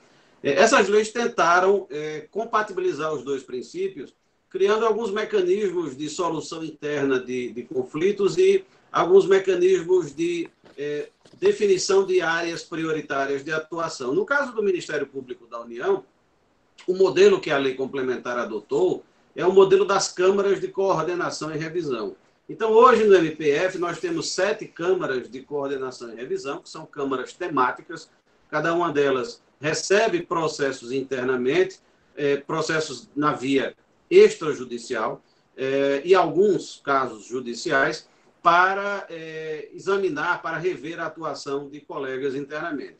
essas leis tentaram compatibilizar os dois princípios, criando alguns mecanismos de solução interna de conflitos e alguns mecanismos de definição de áreas prioritárias de atuação. No caso do Ministério Público da União, o modelo que a lei complementar adotou é o modelo das câmaras de coordenação e revisão. Então, hoje no MPF, nós temos 7 câmaras de coordenação e revisão, que são câmaras temáticas. Cada uma delas recebe processos internamente, processos na via extrajudicial e alguns casos judiciais para examinar, para rever a atuação de colegas internamente.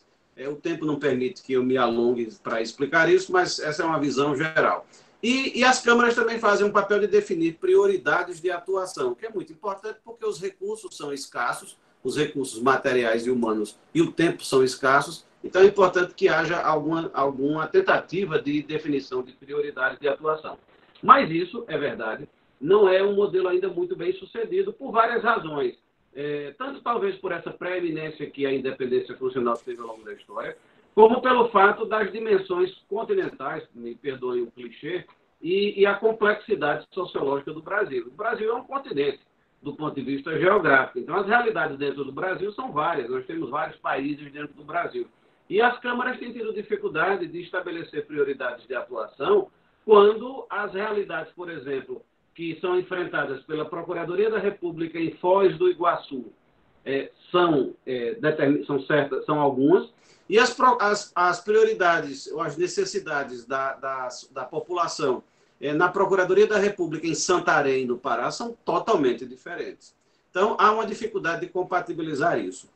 O tempo não permite que eu me alongue para explicar isso, mas essa é uma visão geral. E as câmaras também fazem um papel de definir prioridades de atuação, que é muito importante porque os recursos são escassos, os recursos materiais e humanos e o tempo são escassos, então é importante que haja alguma tentativa de definição de prioridades de atuação. Mas isso, é verdade, não é um modelo ainda muito bem sucedido por várias razões. Tanto talvez por essa preeminência que a independência funcional teve ao longo da história, como pelo fato das dimensões continentais, me perdoem o clichê, e a complexidade sociológica do Brasil. O Brasil é um continente, do ponto de vista geográfico. Então, as realidades dentro do Brasil são várias. Nós temos vários países dentro do Brasil. E as câmaras têm tido dificuldade de estabelecer prioridades de atuação quando as realidades, por exemplo, que são enfrentadas pela Procuradoria da República em Foz do Iguaçu, são algumas, e as prioridades ou as necessidades da população na Procuradoria da República em Santarém, no Pará, são totalmente diferentes. Então, há uma dificuldade de compatibilizar isso.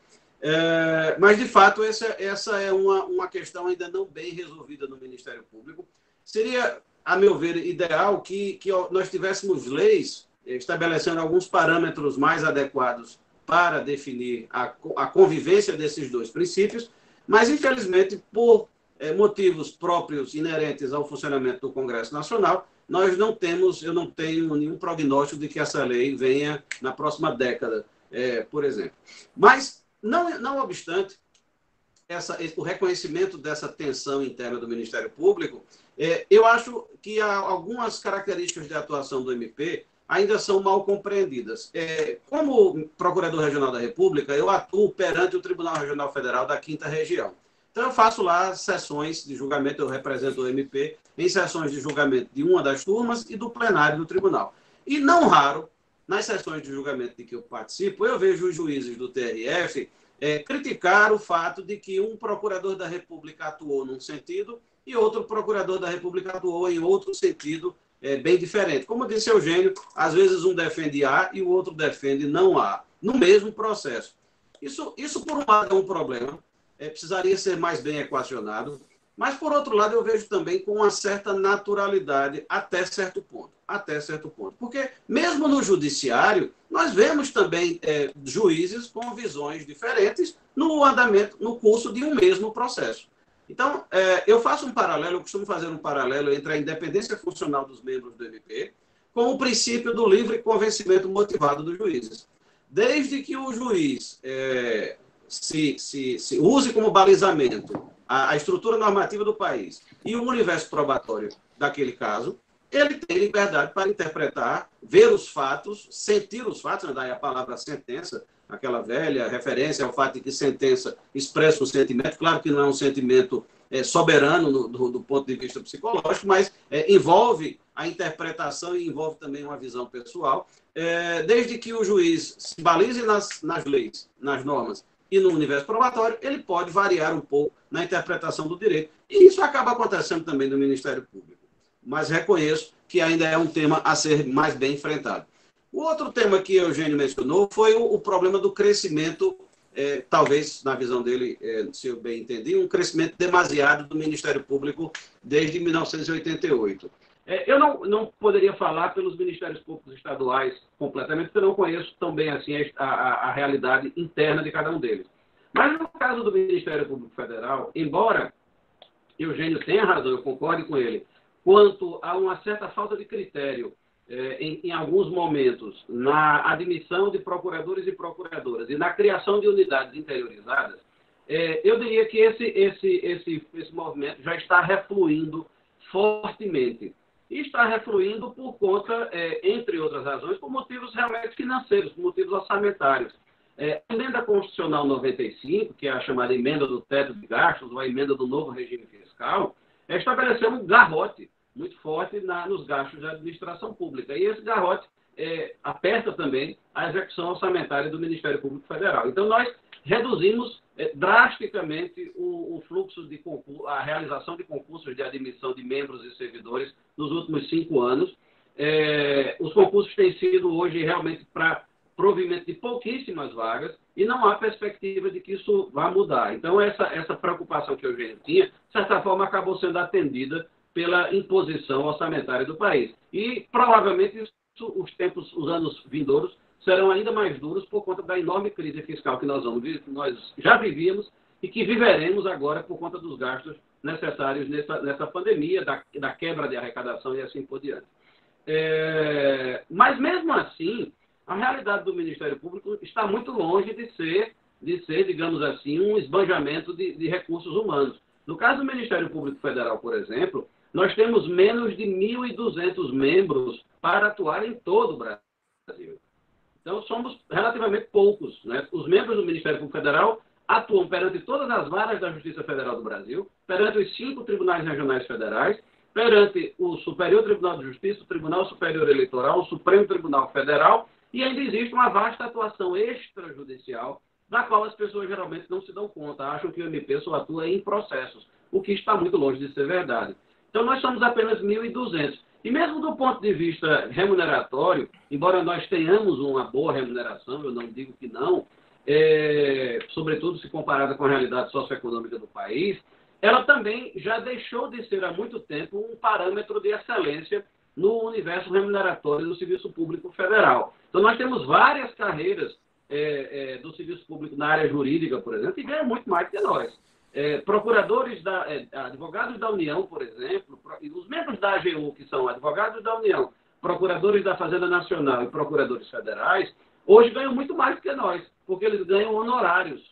Mas, de fato, essa é uma questão ainda não bem resolvida no Ministério Público. Seria, a meu ver, ideal que nós tivéssemos leis estabelecendo alguns parâmetros mais adequados para definir a convivência desses dois princípios, mas, infelizmente, por motivos próprios inerentes ao funcionamento do Congresso Nacional, eu não tenho nenhum prognóstico de que essa lei venha na próxima década, por exemplo. Mas, não obstante o reconhecimento dessa tensão interna do Ministério Público, eu acho que algumas características de atuação do MP ainda são mal compreendidas. Como Procurador Regional da República, eu atuo perante o Tribunal Regional Federal da 5ª Região. Então, eu faço lá sessões de julgamento, eu represento o MP em sessões de julgamento de uma das turmas e do plenário do tribunal. E, não raro, nas sessões de julgamento de que eu participo, eu vejo os juízes do TRF criticar o fato de que um procurador da República atuou num sentido e outro procurador da República atuou em outro sentido bem diferente. Como disse Eugênio, às vezes um defende A e o outro defende não A, no mesmo processo. Isso por um lado, é um problema, precisaria ser mais bem equacionado, mas, por outro lado, eu vejo também com uma certa naturalidade até certo ponto. Porque, mesmo no judiciário, nós vemos também juízes com visões diferentes no andamento, no curso de um mesmo processo. Então, eu costumo fazer um paralelo entre a independência funcional dos membros do MP com o princípio do livre convencimento motivado dos juízes. Desde que o juiz se use como balizamento a estrutura normativa do país e o universo probatório daquele caso, ele tem liberdade para interpretar, ver os fatos, sentir os fatos, daí a palavra sentença, aquela velha referência ao fato de que sentença expressa um sentimento, claro que não é um sentimento soberano do ponto de vista psicológico, mas envolve a interpretação e envolve também uma visão pessoal, desde que o juiz se balize nas leis, nas normas e no universo probatório, ele pode variar um pouco na interpretação do direito. E isso acaba acontecendo também no Ministério Público. Mas reconheço que ainda é um tema a ser mais bem enfrentado. O outro tema que Eugênio mencionou foi o problema do crescimento, talvez, na visão dele, se eu bem entendi, um crescimento demasiado do Ministério Público desde 1988. Eu não poderia falar pelos Ministérios Públicos estaduais completamente, porque eu não conheço tão bem assim a realidade interna de cada um deles. Mas no caso do Ministério Público Federal, embora Eugênio tenha razão, eu concordo com ele, quanto a uma certa falta de critério em alguns momentos na admissão de procuradores e procuradoras e na criação de unidades interiorizadas, eu diria que esse movimento já está refluindo fortemente. E está refluindo por conta, entre outras razões, por motivos realmente financeiros, por motivos orçamentários. A emenda constitucional 95, que é a chamada emenda do teto de gastos, ou a emenda do novo regime fiscal, estabeleceu um garrote muito forte nos gastos de administração pública. E esse garrote aperta também a execução orçamentária do Ministério Público Federal. Então, nós reduzimos drasticamente o fluxo de concurso, a realização de concursos de admissão de membros e servidores nos últimos 5 anos. Os concursos têm sido hoje realmente para provimento de pouquíssimas vagas e não há perspectiva de que isso vá mudar. Então, essa preocupação que o Eugênio tinha, de certa forma, acabou sendo atendida pela imposição orçamentária do país. E, provavelmente, os anos vindouros serão ainda mais duros por conta da enorme crise fiscal que nós já vivíamos e que viveremos agora por conta dos gastos necessários nessa pandemia, da quebra de arrecadação e assim por diante. Mas, mesmo assim, a realidade do Ministério Público está muito longe de ser, digamos assim, um esbanjamento de recursos humanos. No caso do Ministério Público Federal, por exemplo, nós temos menos de 1.200 membros para atuar em todo o Brasil. Então, somos relativamente poucos, né? Os membros do Ministério Público Federal atuam perante todas as varas da Justiça Federal do Brasil, perante os 5 tribunais regionais federais, perante o Superior Tribunal de Justiça, o Tribunal Superior Eleitoral, o Supremo Tribunal Federal, e ainda existe uma vasta atuação extrajudicial, da qual as pessoas geralmente não se dão conta, acham que o MP só atua em processos, o que está muito longe de ser verdade. Então, nós somos apenas 1.200. E mesmo do ponto de vista remuneratório, embora nós tenhamos uma boa remuneração, eu não digo que não, sobretudo se comparada com a realidade socioeconômica do país, ela também já deixou de ser há muito tempo um parâmetro de excelência no universo remuneratório do Serviço Público Federal. Então, nós temos várias carreiras do Serviço Público na área jurídica, por exemplo, que ganham muito mais que nós. Procuradores, advogados da União, por exemplo, os membros da AGU, que são advogados da União, procuradores da Fazenda Nacional e procuradores federais, hoje ganham muito mais que nós, porque eles ganham honorários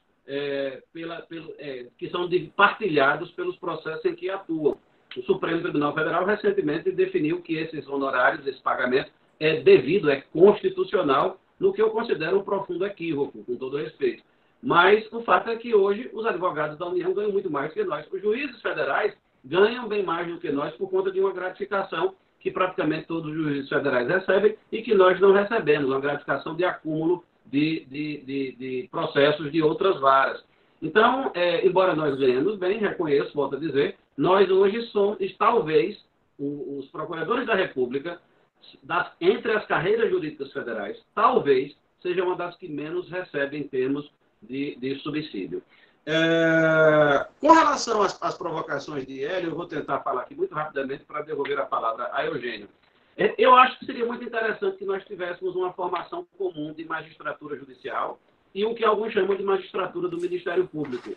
que são partilhados pelos processos em que atuam. O Supremo Tribunal Federal recentemente definiu que esses honorários, esse pagamento, é devido, é constitucional, no que eu considero um profundo equívoco, com todo respeito. Mas o fato é que hoje os advogados da União ganham muito mais que nós. Os juízes federais ganham bem mais do que nós por conta de uma gratificação que praticamente todos os juízes federais recebem e que nós não recebemos, uma gratificação de acúmulo de processos de outras varas. Então, embora nós ganhemos bem, reconheço, volto a dizer, nós hoje somos, talvez, os procuradores da República, entre as carreiras jurídicas federais, talvez seja uma das que menos recebem em termos de subsídio. Com relação às provocações de Hélio, eu vou tentar falar aqui muito rapidamente para devolver a palavra a Eugênio. Eu acho que seria muito interessante que nós tivéssemos uma formação comum de magistratura judicial e o que alguns chamam de magistratura do Ministério Público.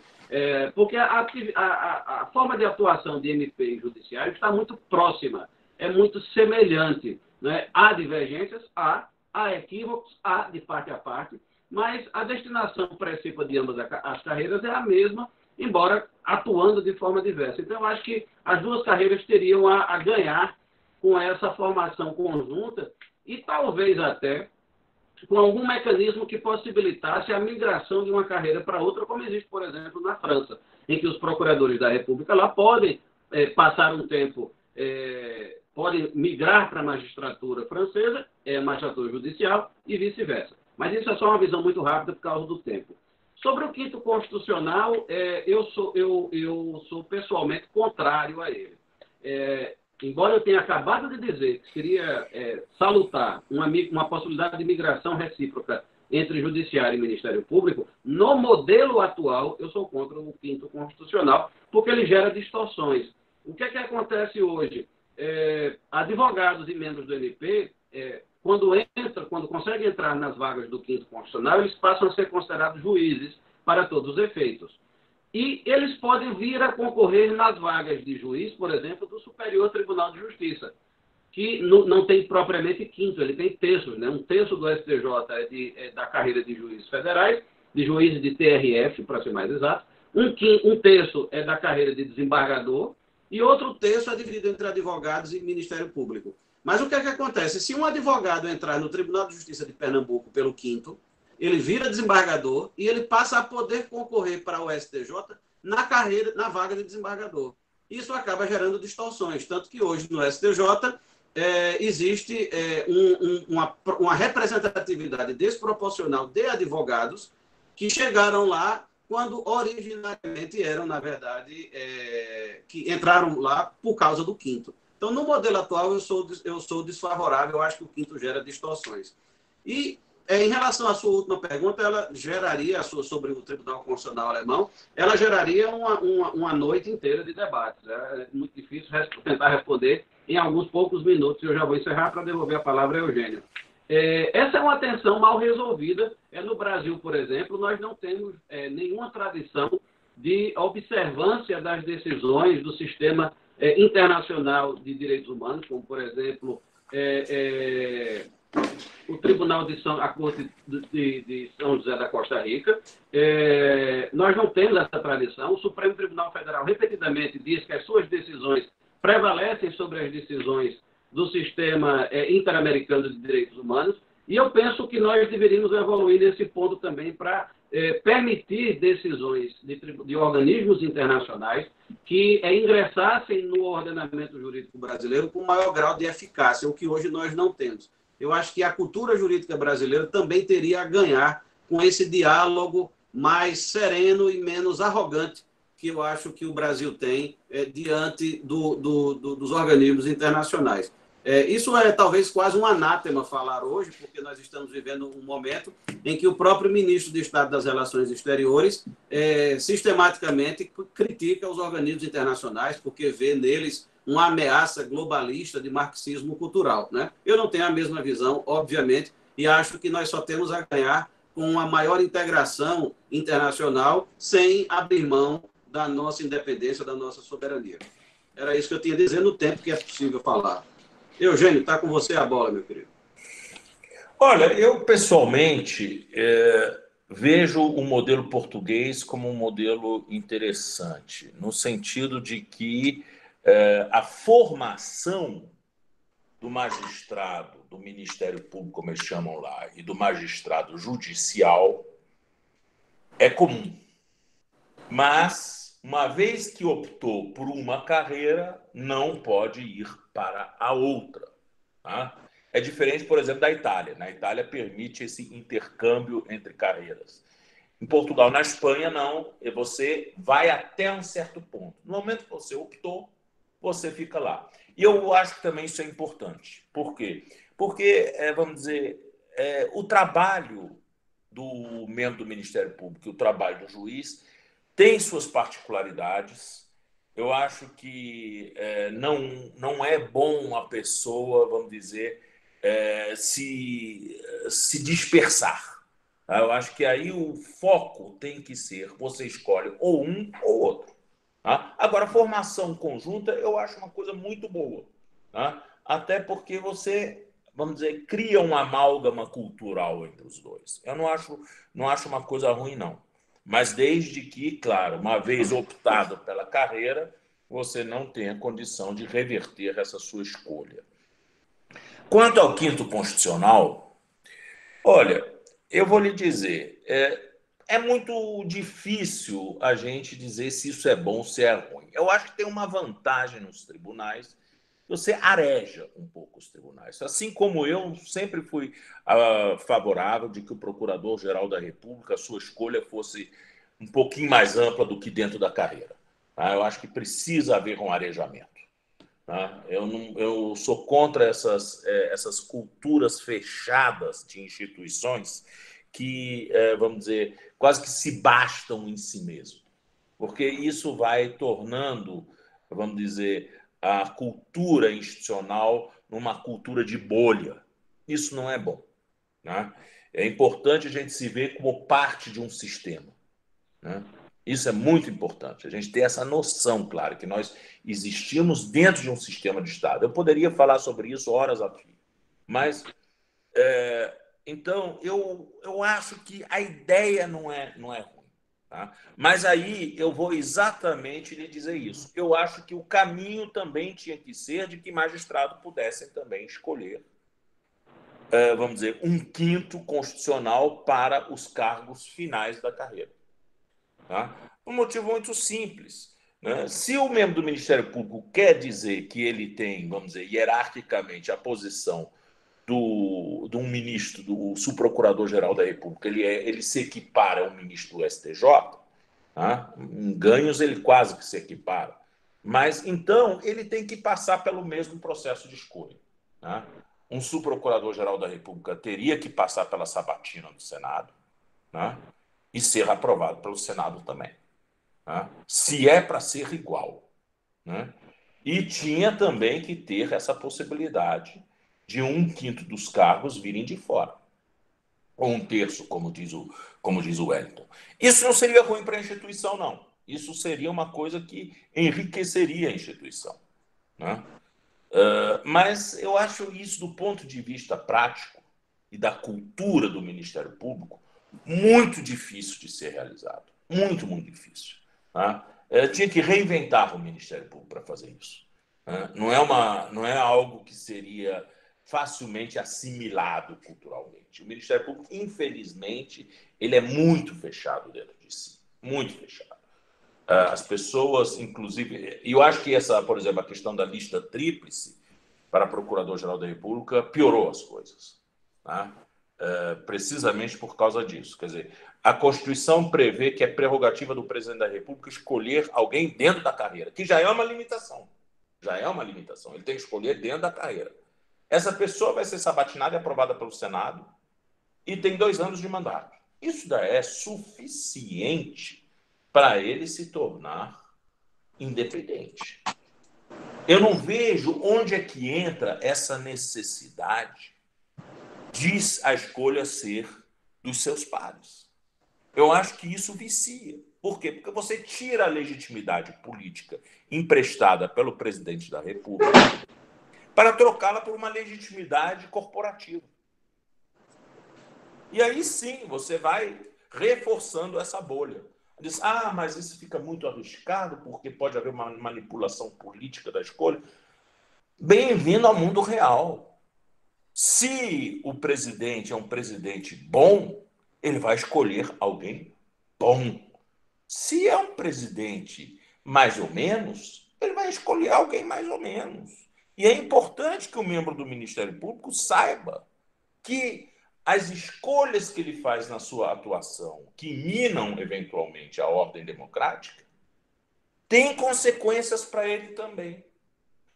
Porque a forma de atuação de MP e judiciário está muito próxima, é muito semelhante. Né? Há divergências, há equívocos, há de parte a parte, mas a destinação principal de ambas as carreiras é a mesma, embora atuando de forma diversa. Então, eu acho que as duas carreiras teriam a ganhar com essa formação conjunta e talvez até com algum mecanismo que possibilitasse a migração de uma carreira para outra, como existe, por exemplo, na França, em que os procuradores da República lá podem passar um tempo, podem migrar para a magistratura francesa, magistratura judicial e vice-versa. Mas isso é só uma visão muito rápida por causa do tempo. Sobre o 5º Constitucional, eu sou pessoalmente contrário a ele. Embora eu tenha acabado de dizer que seria salutar uma possibilidade de migração recíproca entre Judiciário e Ministério Público, no modelo atual, eu sou contra o 5º Constitucional, porque ele gera distorções. O que é que acontece hoje? Advogados e membros do MP, quando conseguem entrar nas vagas do 5º Constitucional, eles passam a ser considerados juízes para todos os efeitos. E eles podem vir a concorrer nas vagas de juiz, por exemplo, do Superior Tribunal de Justiça, que não tem propriamente 5º, ele tem terços, né? Um terço do STJ é da carreira de juízes federais, de juízes de TRF, para ser mais exato, um terço é da carreira de desembargador, e outro terço é dividido entre advogados e Ministério Público. Mas o que é que acontece? Se um advogado entrar no Tribunal de Justiça de Pernambuco pelo 5º, ele vira desembargador e ele passa a poder concorrer para o STJ na vaga de desembargador. Isso acaba gerando distorções, tanto que hoje no STJ existe uma representatividade desproporcional de advogados que chegaram lá quando originariamente eram, na verdade, que entraram lá por causa do quinto. Então, no modelo atual, eu sou desfavorável, eu acho que o quinto gera distorções. E, em relação à sua última pergunta, ela geraria, sobre o Tribunal Constitucional Alemão, ela geraria uma noite inteira de debates. É muito difícil tentar responder em alguns poucos minutos, e eu já vou encerrar para devolver a palavra a Eugênio. Essa é uma tensão mal resolvida. No Brasil, por exemplo, nós não temos nenhuma tradição de observância das decisões do sistema internacional de direitos humanos, como, por exemplo, o Tribunal a Corte de São José da Costa Rica. Nós não temos essa tradição. O Supremo Tribunal Federal repetidamente diz que as suas decisões prevalecem sobre as decisões do sistema interamericano de direitos humanos, e eu penso que nós deveríamos evoluir nesse ponto também para permitir decisões de organismos internacionais que ingressassem no ordenamento jurídico brasileiro com maior grau de eficácia, o que hoje nós não temos. Eu acho que a cultura jurídica brasileira também teria a ganhar com esse diálogo mais sereno e menos arrogante que eu acho que o Brasil tem diante dos organismos internacionais. Isso é talvez quase um anátema falar hoje, porque nós estamos vivendo um momento em que o próprio ministro de Estado das Relações Exteriores sistematicamente critica os organismos internacionais, porque vê neles uma ameaça globalista de marxismo cultural, né? Eu não tenho a mesma visão, obviamente, e acho que nós só temos a ganhar com uma maior integração internacional sem abrir mão da nossa independência, da nossa soberania. Era isso que eu tinha a dizer no tempo que é possível falar. Eugênio, está com você a bola, meu querido. Olha, eu pessoalmente vejo o modelo português como um modelo interessante, no sentido de que a formação do magistrado, do Ministério Público, como eles chamam lá, e do magistrado judicial é comum. Mas, uma vez que optou por uma carreira, não pode ir para a outra. Tá? É diferente, por exemplo, da Itália. Na Itália permite esse intercâmbio entre carreiras. Em Portugal, na Espanha, não. E você vai até um certo ponto. No momento que você optou, você fica lá. E eu acho que também isso é importante. Por quê? Porque, vamos dizer, o trabalho do membro do Ministério Público, o trabalho do juiz, tem suas particularidades. Eu acho que não é bom a pessoa, vamos dizer, se dispersar. Eu acho que aí o foco tem que ser, você escolhe ou um ou outro. Tá? Agora, formação conjunta eu acho uma coisa muito boa. Tá? Até porque você, vamos dizer, cria uma amálgama cultural entre os dois. Eu não acho uma coisa ruim, não. Mas desde que, claro, uma vez optado pela carreira, você não tenha condição de reverter essa sua escolha. Quanto ao quinto constitucional, olha, eu vou lhe dizer, é muito difícil a gente dizer se isso é bom ou se é ruim. Eu acho que tem uma vantagem nos tribunais, você areja um pouco os tribunais. Assim como eu sempre fui favorável de que o Procurador-Geral da República, a sua escolha fosse um pouquinho mais ampla do que dentro da carreira. Tá? Eu acho que precisa haver um arejamento. Tá? Eu sou contra essas culturas fechadas de instituições que, vamos dizer, quase que se bastam em si mesmo. Porque isso vai tornando, vamos dizer, a cultura institucional numa cultura de bolha. Isso não é bom. Né? É importante a gente se ver como parte de um sistema. Né? Isso é muito importante. A gente ter essa noção, claro, que nós existimos dentro de um sistema de Estado. Eu poderia falar sobre isso horas a fio. Mas, então, eu acho que a ideia não é ruim. Tá? Mas aí eu vou exatamente lhe dizer isso. Eu acho que o caminho também tinha que ser de que magistrados pudessem também escolher, vamos dizer, um quinto constitucional para os cargos finais da carreira. Tá? Um motivo muito simples. Né? Se o membro do Ministério Público quer dizer que ele tem, vamos dizer, hierarquicamente, a posição de um ministro, do subprocurador-geral da República, ele se equipara ao ministro do STJ, tá? Em ganhos ele quase que se equipara. Mas, então, ele tem que passar pelo mesmo processo de escolha. Tá? Um subprocurador-geral da República teria que passar pela sabatina do Senado, tá? E ser aprovado pelo Senado também. Tá? Se é para ser igual. Né? E tinha também que ter essa possibilidade de 1/5 dos cargos virem de fora. Ou 1/3, como diz o Wellington. Isso não seria ruim para a instituição, não. Isso seria uma coisa que enriqueceria a instituição. Né? Mas eu acho isso, do ponto de vista prático e da cultura do Ministério Público, muito difícil de ser realizado. Muito, muito difícil. Tá? Tinha que reinventar o Ministério Público para fazer isso. Não é algo que seria facilmente assimilado culturalmente. O Ministério Público, infelizmente, ele é muito fechado dentro de si. Muito fechado. As pessoas, inclusive... E eu acho que por exemplo, a questão da lista tríplice para Procurador-Geral da República piorou as coisas. Tá? Precisamente por causa disso. Quer dizer, a Constituição prevê que é prerrogativa do Presidente da República escolher alguém dentro da carreira, que já é uma limitação. Já é uma limitação. Ele tem que escolher dentro da carreira. Essa pessoa vai ser sabatinada e aprovada pelo Senado e tem 2 anos de mandato. Isso daí é suficiente para ele se tornar independente. Eu não vejo onde é que entra essa necessidade de a escolha ser dos seus pares. Eu acho que isso vicia. Por quê? Porque você tira a legitimidade política emprestada pelo presidente da República para trocá-la por uma legitimidade corporativa. E aí sim, você vai reforçando essa bolha. Diz, mas isso fica muito arriscado porque pode haver uma manipulação política da escolha. Bem-vindo ao mundo real. Se o presidente é um presidente bom, ele vai escolher alguém bom. Se é um presidente mais ou menos, ele vai escolher alguém mais ou menos. E é importante que o membro do Ministério Público saiba que as escolhas que ele faz na sua atuação, que minam, eventualmente, a ordem democrática, têm consequências para ele também.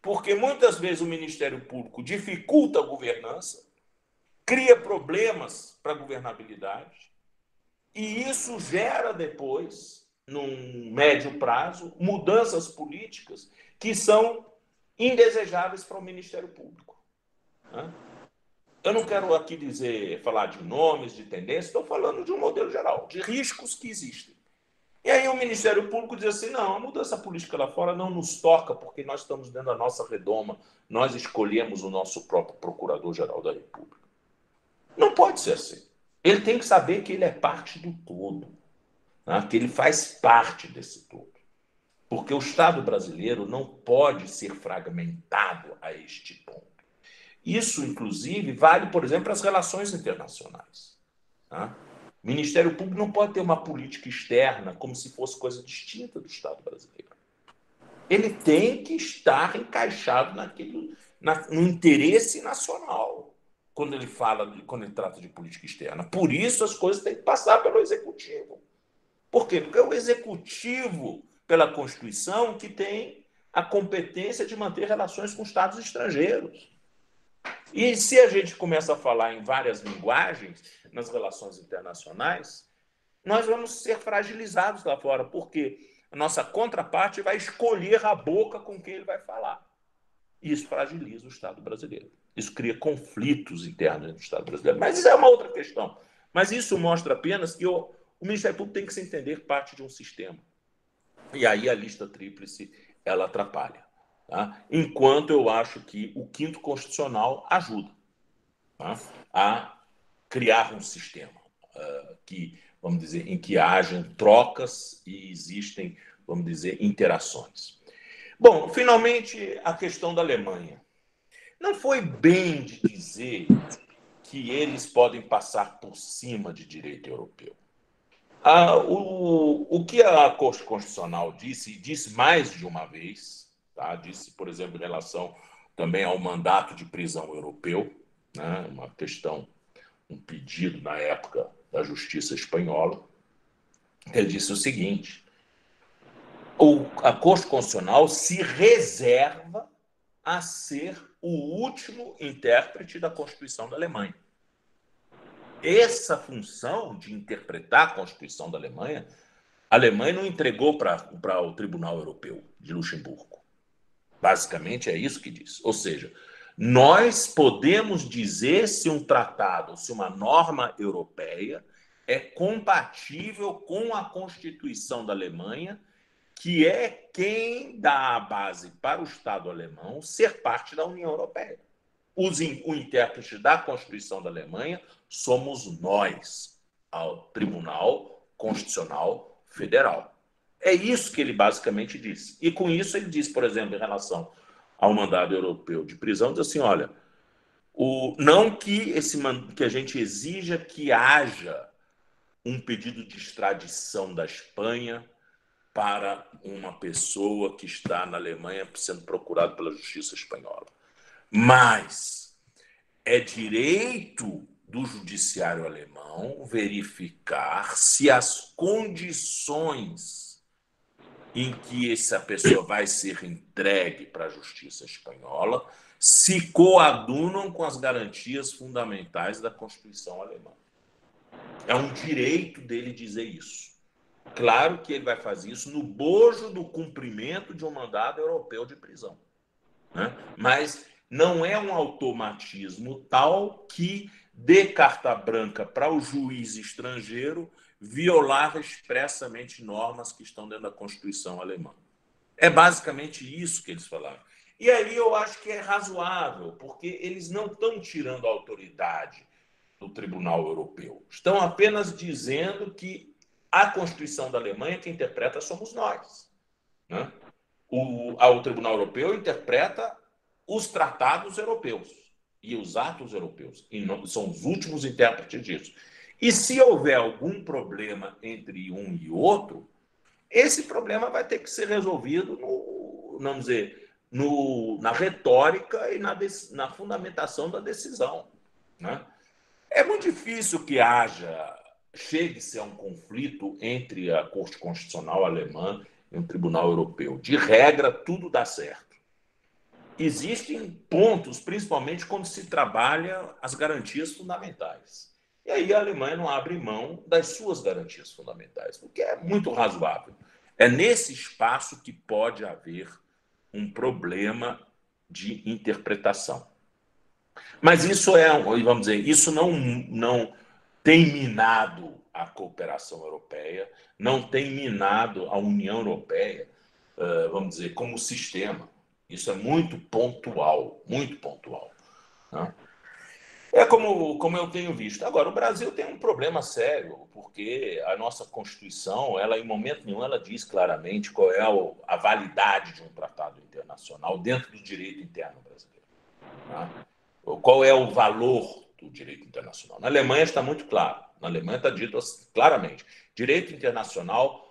Porque muitas vezes o Ministério Público dificulta a governança, cria problemas para a governabilidade, e isso gera depois, num médio prazo, mudanças políticas que são indesejáveis para o Ministério Público. Né? Eu não quero aqui falar de nomes, de tendências, estou falando de um modelo geral, de riscos que existem. E aí o Ministério Público diz assim, não, a mudança política lá fora não nos toca, porque nós estamos dentro da nossa redoma, nós escolhemos o nosso próprio Procurador-Geral da República. Não pode ser assim. Ele tem que saber que ele é parte do todo, né? Que ele faz parte desse todo. Porque o Estado brasileiro não pode ser fragmentado a este ponto. Isso, inclusive, vale, por exemplo, para as relações internacionais. Tá? O Ministério Público não pode ter uma política externa como se fosse coisa distinta do Estado brasileiro. Ele tem que estar encaixado no interesse nacional quando ele trata de política externa. Por isso, as coisas têm que passar pelo Executivo. Por quê? Porque é o Executivo, pela Constituição, que tem a competência de manter relações com Estados estrangeiros. E se a gente começa a falar em várias linguagens nas relações internacionais, nós vamos ser fragilizados lá fora, porque a nossa contraparte vai escolher a boca com quem ele vai falar. E isso fragiliza o Estado brasileiro. Isso cria conflitos internos no Estado brasileiro. Mas isso é uma outra questão. Mas isso mostra apenas que o Ministério Público tem que se entender parte de um sistema. E aí a lista tríplice, ela atrapalha. Tá? Enquanto eu acho que o 5º Constitucional ajuda, tá? A criar um sistema que, vamos dizer, em que hajam trocas e existem, vamos dizer, interações. Bom, finalmente, a questão da Alemanha. Não foi bem de dizer que eles podem passar por cima de direito europeu. O que a Corte Constitucional disse, e disse mais de uma vez, tá? Disse, por exemplo, em relação também ao mandato de prisão europeu, né? Uma questão, um pedido na época da Justiça Espanhola. Ele disse o seguinte: a Corte Constitucional se reserva a ser o último intérprete da Constituição da Alemanha. Essa função de interpretar a Constituição da Alemanha, a Alemanha não entregou para o Tribunal Europeu de Luxemburgo. Basicamente é isso que diz. Ou seja, nós podemos dizer se um tratado, se uma norma europeia é compatível com a Constituição da Alemanha, que é quem dá a base para o Estado alemão ser parte da União Europeia. O intérprete da Constituição da Alemanha somos nós, ao Tribunal Constitucional Federal. É isso que ele basicamente diz. E com isso ele diz, por exemplo, em relação ao mandado europeu de prisão, diz assim, olha, não que a gente exija que haja um pedido de extradição da Espanha para uma pessoa que está na Alemanha sendo procurada pela Justiça Espanhola. Mas é direito do judiciário alemão verificar se as condições em que essa pessoa vai ser entregue para a Justiça Espanhola se coadunam com as garantias fundamentais da Constituição alemã. É um direito dele dizer isso. Claro que ele vai fazer isso no bojo do cumprimento de um mandado europeu de prisão, né? Mas não é um automatismo tal que dê carta branca para o juiz estrangeiro violar expressamente normas que estão dentro da Constituição alemã. É basicamente isso que eles falaram. E aí eu acho que é razoável, porque eles não estão tirando a autoridade do Tribunal Europeu. Estão apenas dizendo que a Constituição da Alemanha, que interpreta, somos nós, né? O Tribunal Europeu interpreta os tratados europeus e os atos europeus, e não, são os últimos intérpretes disso. E se houver algum problema entre um e outro, esse problema vai ter que ser resolvido na retórica e na fundamentação da decisão, né? É muito difícil que chegue-se a um conflito entre a Corte Constitucional alemã e um Tribunal Europeu. De regra, tudo dá certo. Existem pontos, principalmente quando se trabalha as garantias fundamentais. E aí a Alemanha não abre mão das suas garantias fundamentais, o que é muito razoável. É nesse espaço que pode haver um problema de interpretação. Mas isso isso não tem minado a cooperação europeia, não tem minado a União Europeia, como sistema. Isso é muito pontual, né? É como eu tenho visto. Agora, o Brasil tem um problema sério, porque a nossa Constituição, em momento nenhum, ela diz claramente qual é a validade de um tratado internacional dentro do direito interno brasileiro, né? Qual é o valor do direito internacional. Na Alemanha está muito claro. Na Alemanha está dito claramente. Direito internacional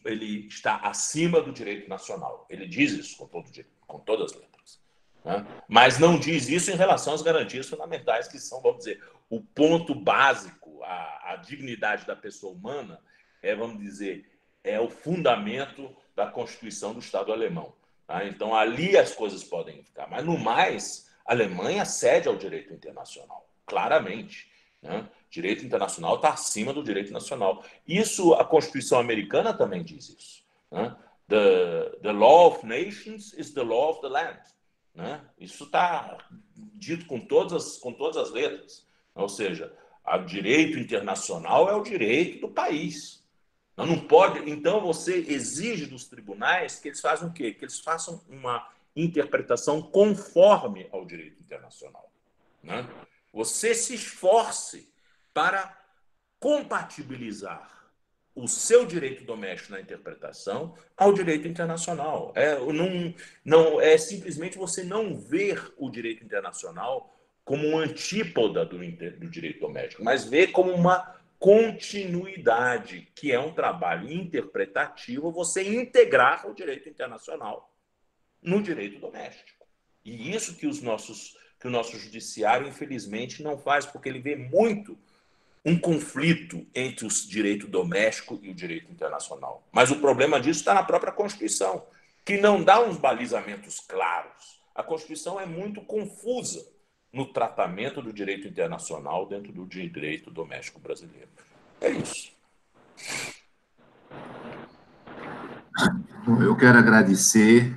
ele está acima do direito nacional. Ele diz isso com todas as letras, né? Mas não diz isso em relação às garantias fundamentais, que são, vamos dizer, o ponto básico, a dignidade da pessoa humana, é o fundamento da Constituição do Estado alemão, tá? Então, ali as coisas podem ficar. Mas, no mais, a Alemanha cede ao direito internacional, claramente, né? Direito internacional está acima do direito nacional. Isso, a Constituição americana também diz isso, né? The law of nations is the law of the land, né? Isso está dito com todas as letras. Ou seja, o direito internacional é o direito do país. Não pode. Então, você exige dos tribunais que eles façam o quê? Que eles façam uma interpretação conforme ao direito internacional, né? Você se esforce para compatibilizar o seu direito doméstico na interpretação ao direito internacional. Não é simplesmente você não ver o direito internacional como um antípoda do direito doméstico, mas ver como uma continuidade, que é um trabalho interpretativo, você integrar o direito internacional no direito doméstico. E isso que o nosso judiciário, infelizmente, não faz, porque ele vê muito um conflito entre o direito doméstico e o direito internacional. Mas o problema disso está na própria Constituição, que não dá uns balizamentos claros. A Constituição é muito confusa no tratamento do direito internacional dentro do direito doméstico brasileiro. É isso. Eu quero agradecer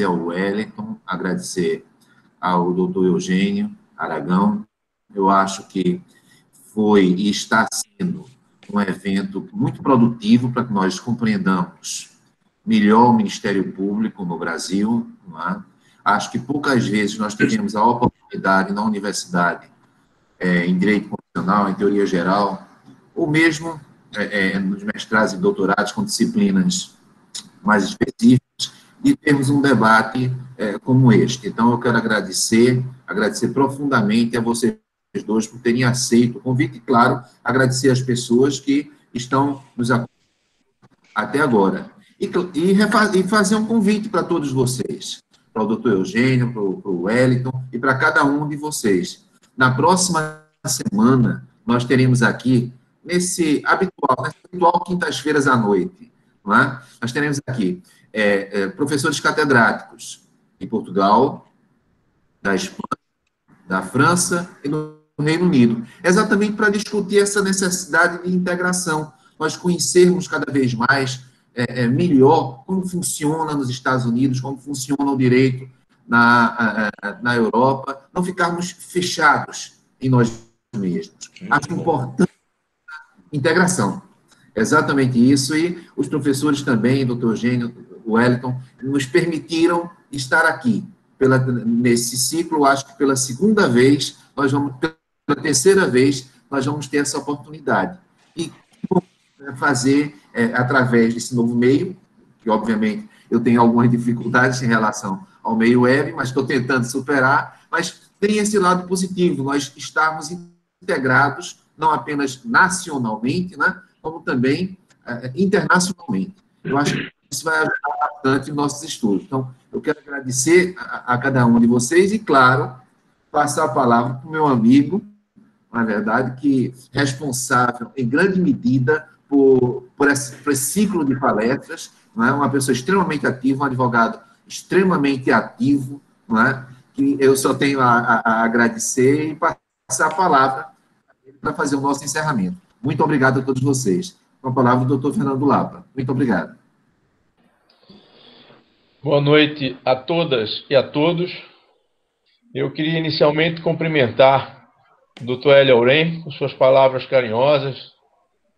ao Wellington, agradecer ao doutor Eugênio Aragão. Eu acho que foi e está sendo um evento muito produtivo para que nós compreendamos melhor o Ministério Público no Brasil. Não é? Acho que poucas vezes nós tivemos a oportunidade na universidade, em Direito Constitucional, em Teoria Geral, ou mesmo nos mestrados e doutorados com disciplinas mais específicas, e termos um debate como este. Então, eu quero agradecer profundamente a vocês dois por terem aceito o convite e, claro, agradecer às pessoas que estão nos acompanhando até agora. E fazer um convite para todos vocês, para o doutor Eugênio, para o Wellington e para cada um de vocês. Na próxima semana, nós teremos aqui, nessa habitual quintas-feiras à noite, não é? Nós teremos aqui professores catedráticos de Portugal, da Espanha, da França e do Reino Unido, exatamente para discutir essa necessidade de integração, nós conhecermos cada vez mais melhor como funciona nos Estados Unidos, como funciona o direito na Europa, não ficarmos fechados em nós mesmos. Acho importante a integração. Exatamente isso, e os professores também, doutor Eugênio, Wellington, nos permitiram estar aqui. Nesse ciclo, acho que pela segunda vez, pela terceira vez, nós vamos ter essa oportunidade. E fazer, através desse novo meio, que obviamente eu tenho algumas dificuldades em relação ao meio web, mas estou tentando superar, mas tem esse lado positivo, nós estarmos integrados, não apenas nacionalmente, né, como também internacionalmente. Eu acho que isso vai ajudar bastante nos nossos estudos. Então, eu quero agradecer a cada um de vocês e, claro, passar a palavra para o meu amigo, na verdade, que é responsável, em grande medida, por esse ciclo de palestras, não é? Uma pessoa extremamente ativa, um advogado extremamente ativo, não é? Que eu só tenho a agradecer e passar a palavra para fazer o nosso encerramento. Muito obrigado a todos vocês. Com a palavra do doutor Fernando Lapa. Muito obrigado. Boa noite a todas e a todos. Eu queria inicialmente cumprimentar o doutor Hélio Aurem por suas palavras carinhosas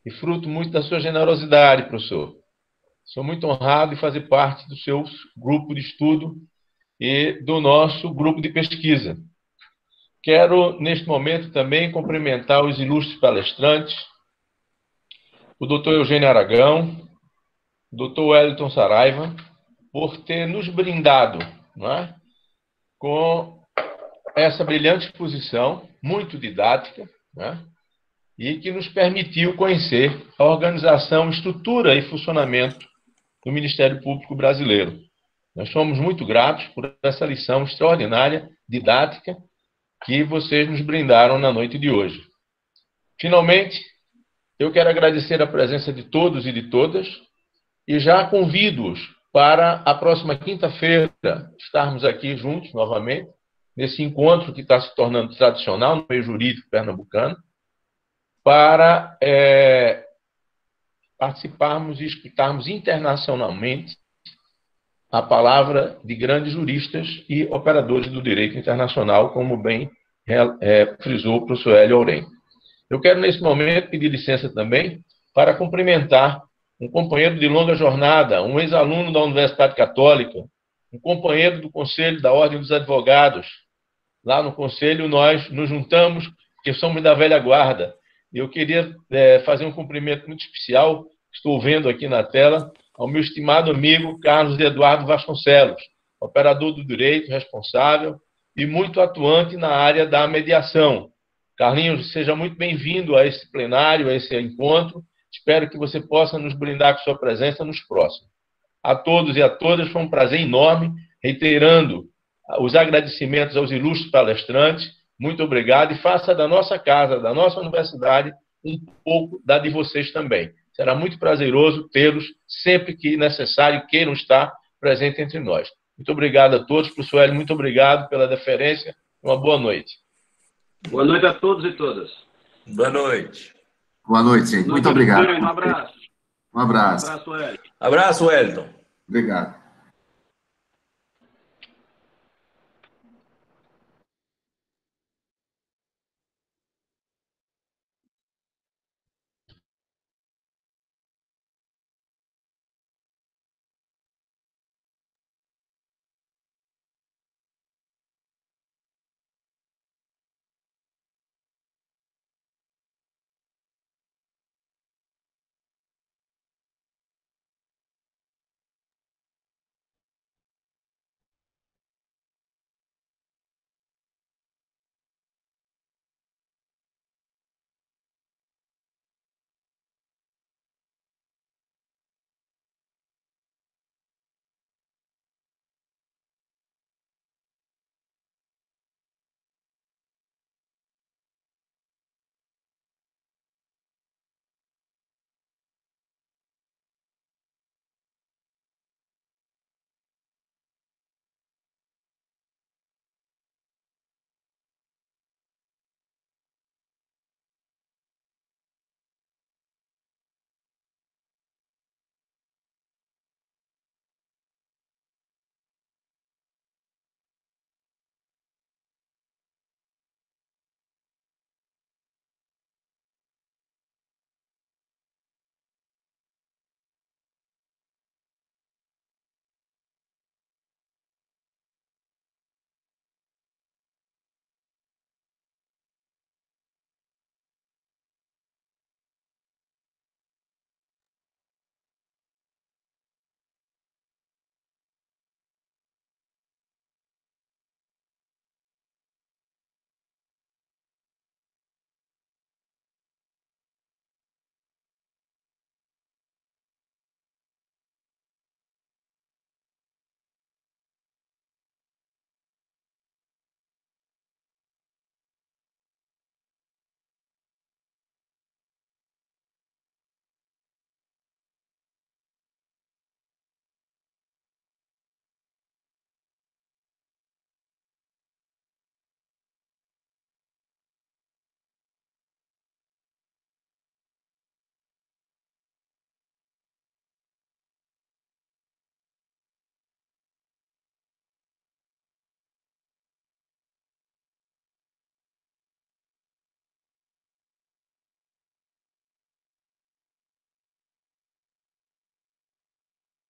e fruto muito da sua generosidade, professor. Sou muito honrado em fazer parte do seu grupo de estudo e do nosso grupo de pesquisa. Quero, neste momento, também cumprimentar os ilustres palestrantes, o doutor Eugênio Aragão, o doutor Wellington Saraiva, por ter nos brindado, não é, com essa brilhante exposição, muito didática, não é, e que nos permitiu conhecer a organização, estrutura e funcionamento do Ministério Público Brasileiro. Nós somos muito gratos por essa lição extraordinária, didática, que vocês nos brindaram na noite de hoje. Finalmente, eu quero agradecer a presença de todos e de todas e já convido-os para a próxima quinta-feira estarmos aqui juntos novamente, nesse encontro que está se tornando tradicional no meio jurídico pernambucano, para participarmos e escutarmos internacionalmente a palavra de grandes juristas e operadores do direito internacional, como bem frisou o professor Hélio Aurem. Eu quero, nesse momento, pedir licença também para cumprimentar um companheiro de longa jornada, um ex-aluno da Universidade Católica, um companheiro do Conselho da Ordem dos Advogados. Lá no Conselho nós nos juntamos, porque somos da velha guarda. Eu queria fazer um cumprimento muito especial, estou vendo aqui na tela, ao meu estimado amigo Carlos Eduardo Vasconcelos, operador do direito, responsável e muito atuante na área da mediação. Carlinhos, seja muito bem-vindo a esse plenário, a esse encontro. Espero que você possa nos brindar com sua presença nos próximos. A todos e a todas, foi um prazer enorme, reiterando os agradecimentos aos ilustres palestrantes. Muito obrigado e faça da nossa casa, da nossa universidade, um pouco da de vocês também. Será muito prazeroso tê-los sempre que necessário, queiram estar presentes entre nós. Muito obrigado a todos. Professor Hélio, muito obrigado pela deferência. Uma boa noite. Boa noite a todos e todas. Boa noite. Boa noite, gente. Muito obrigado. Um abraço. Um abraço. Um abraço, Hélio. Abraço, Wellington. Obrigado.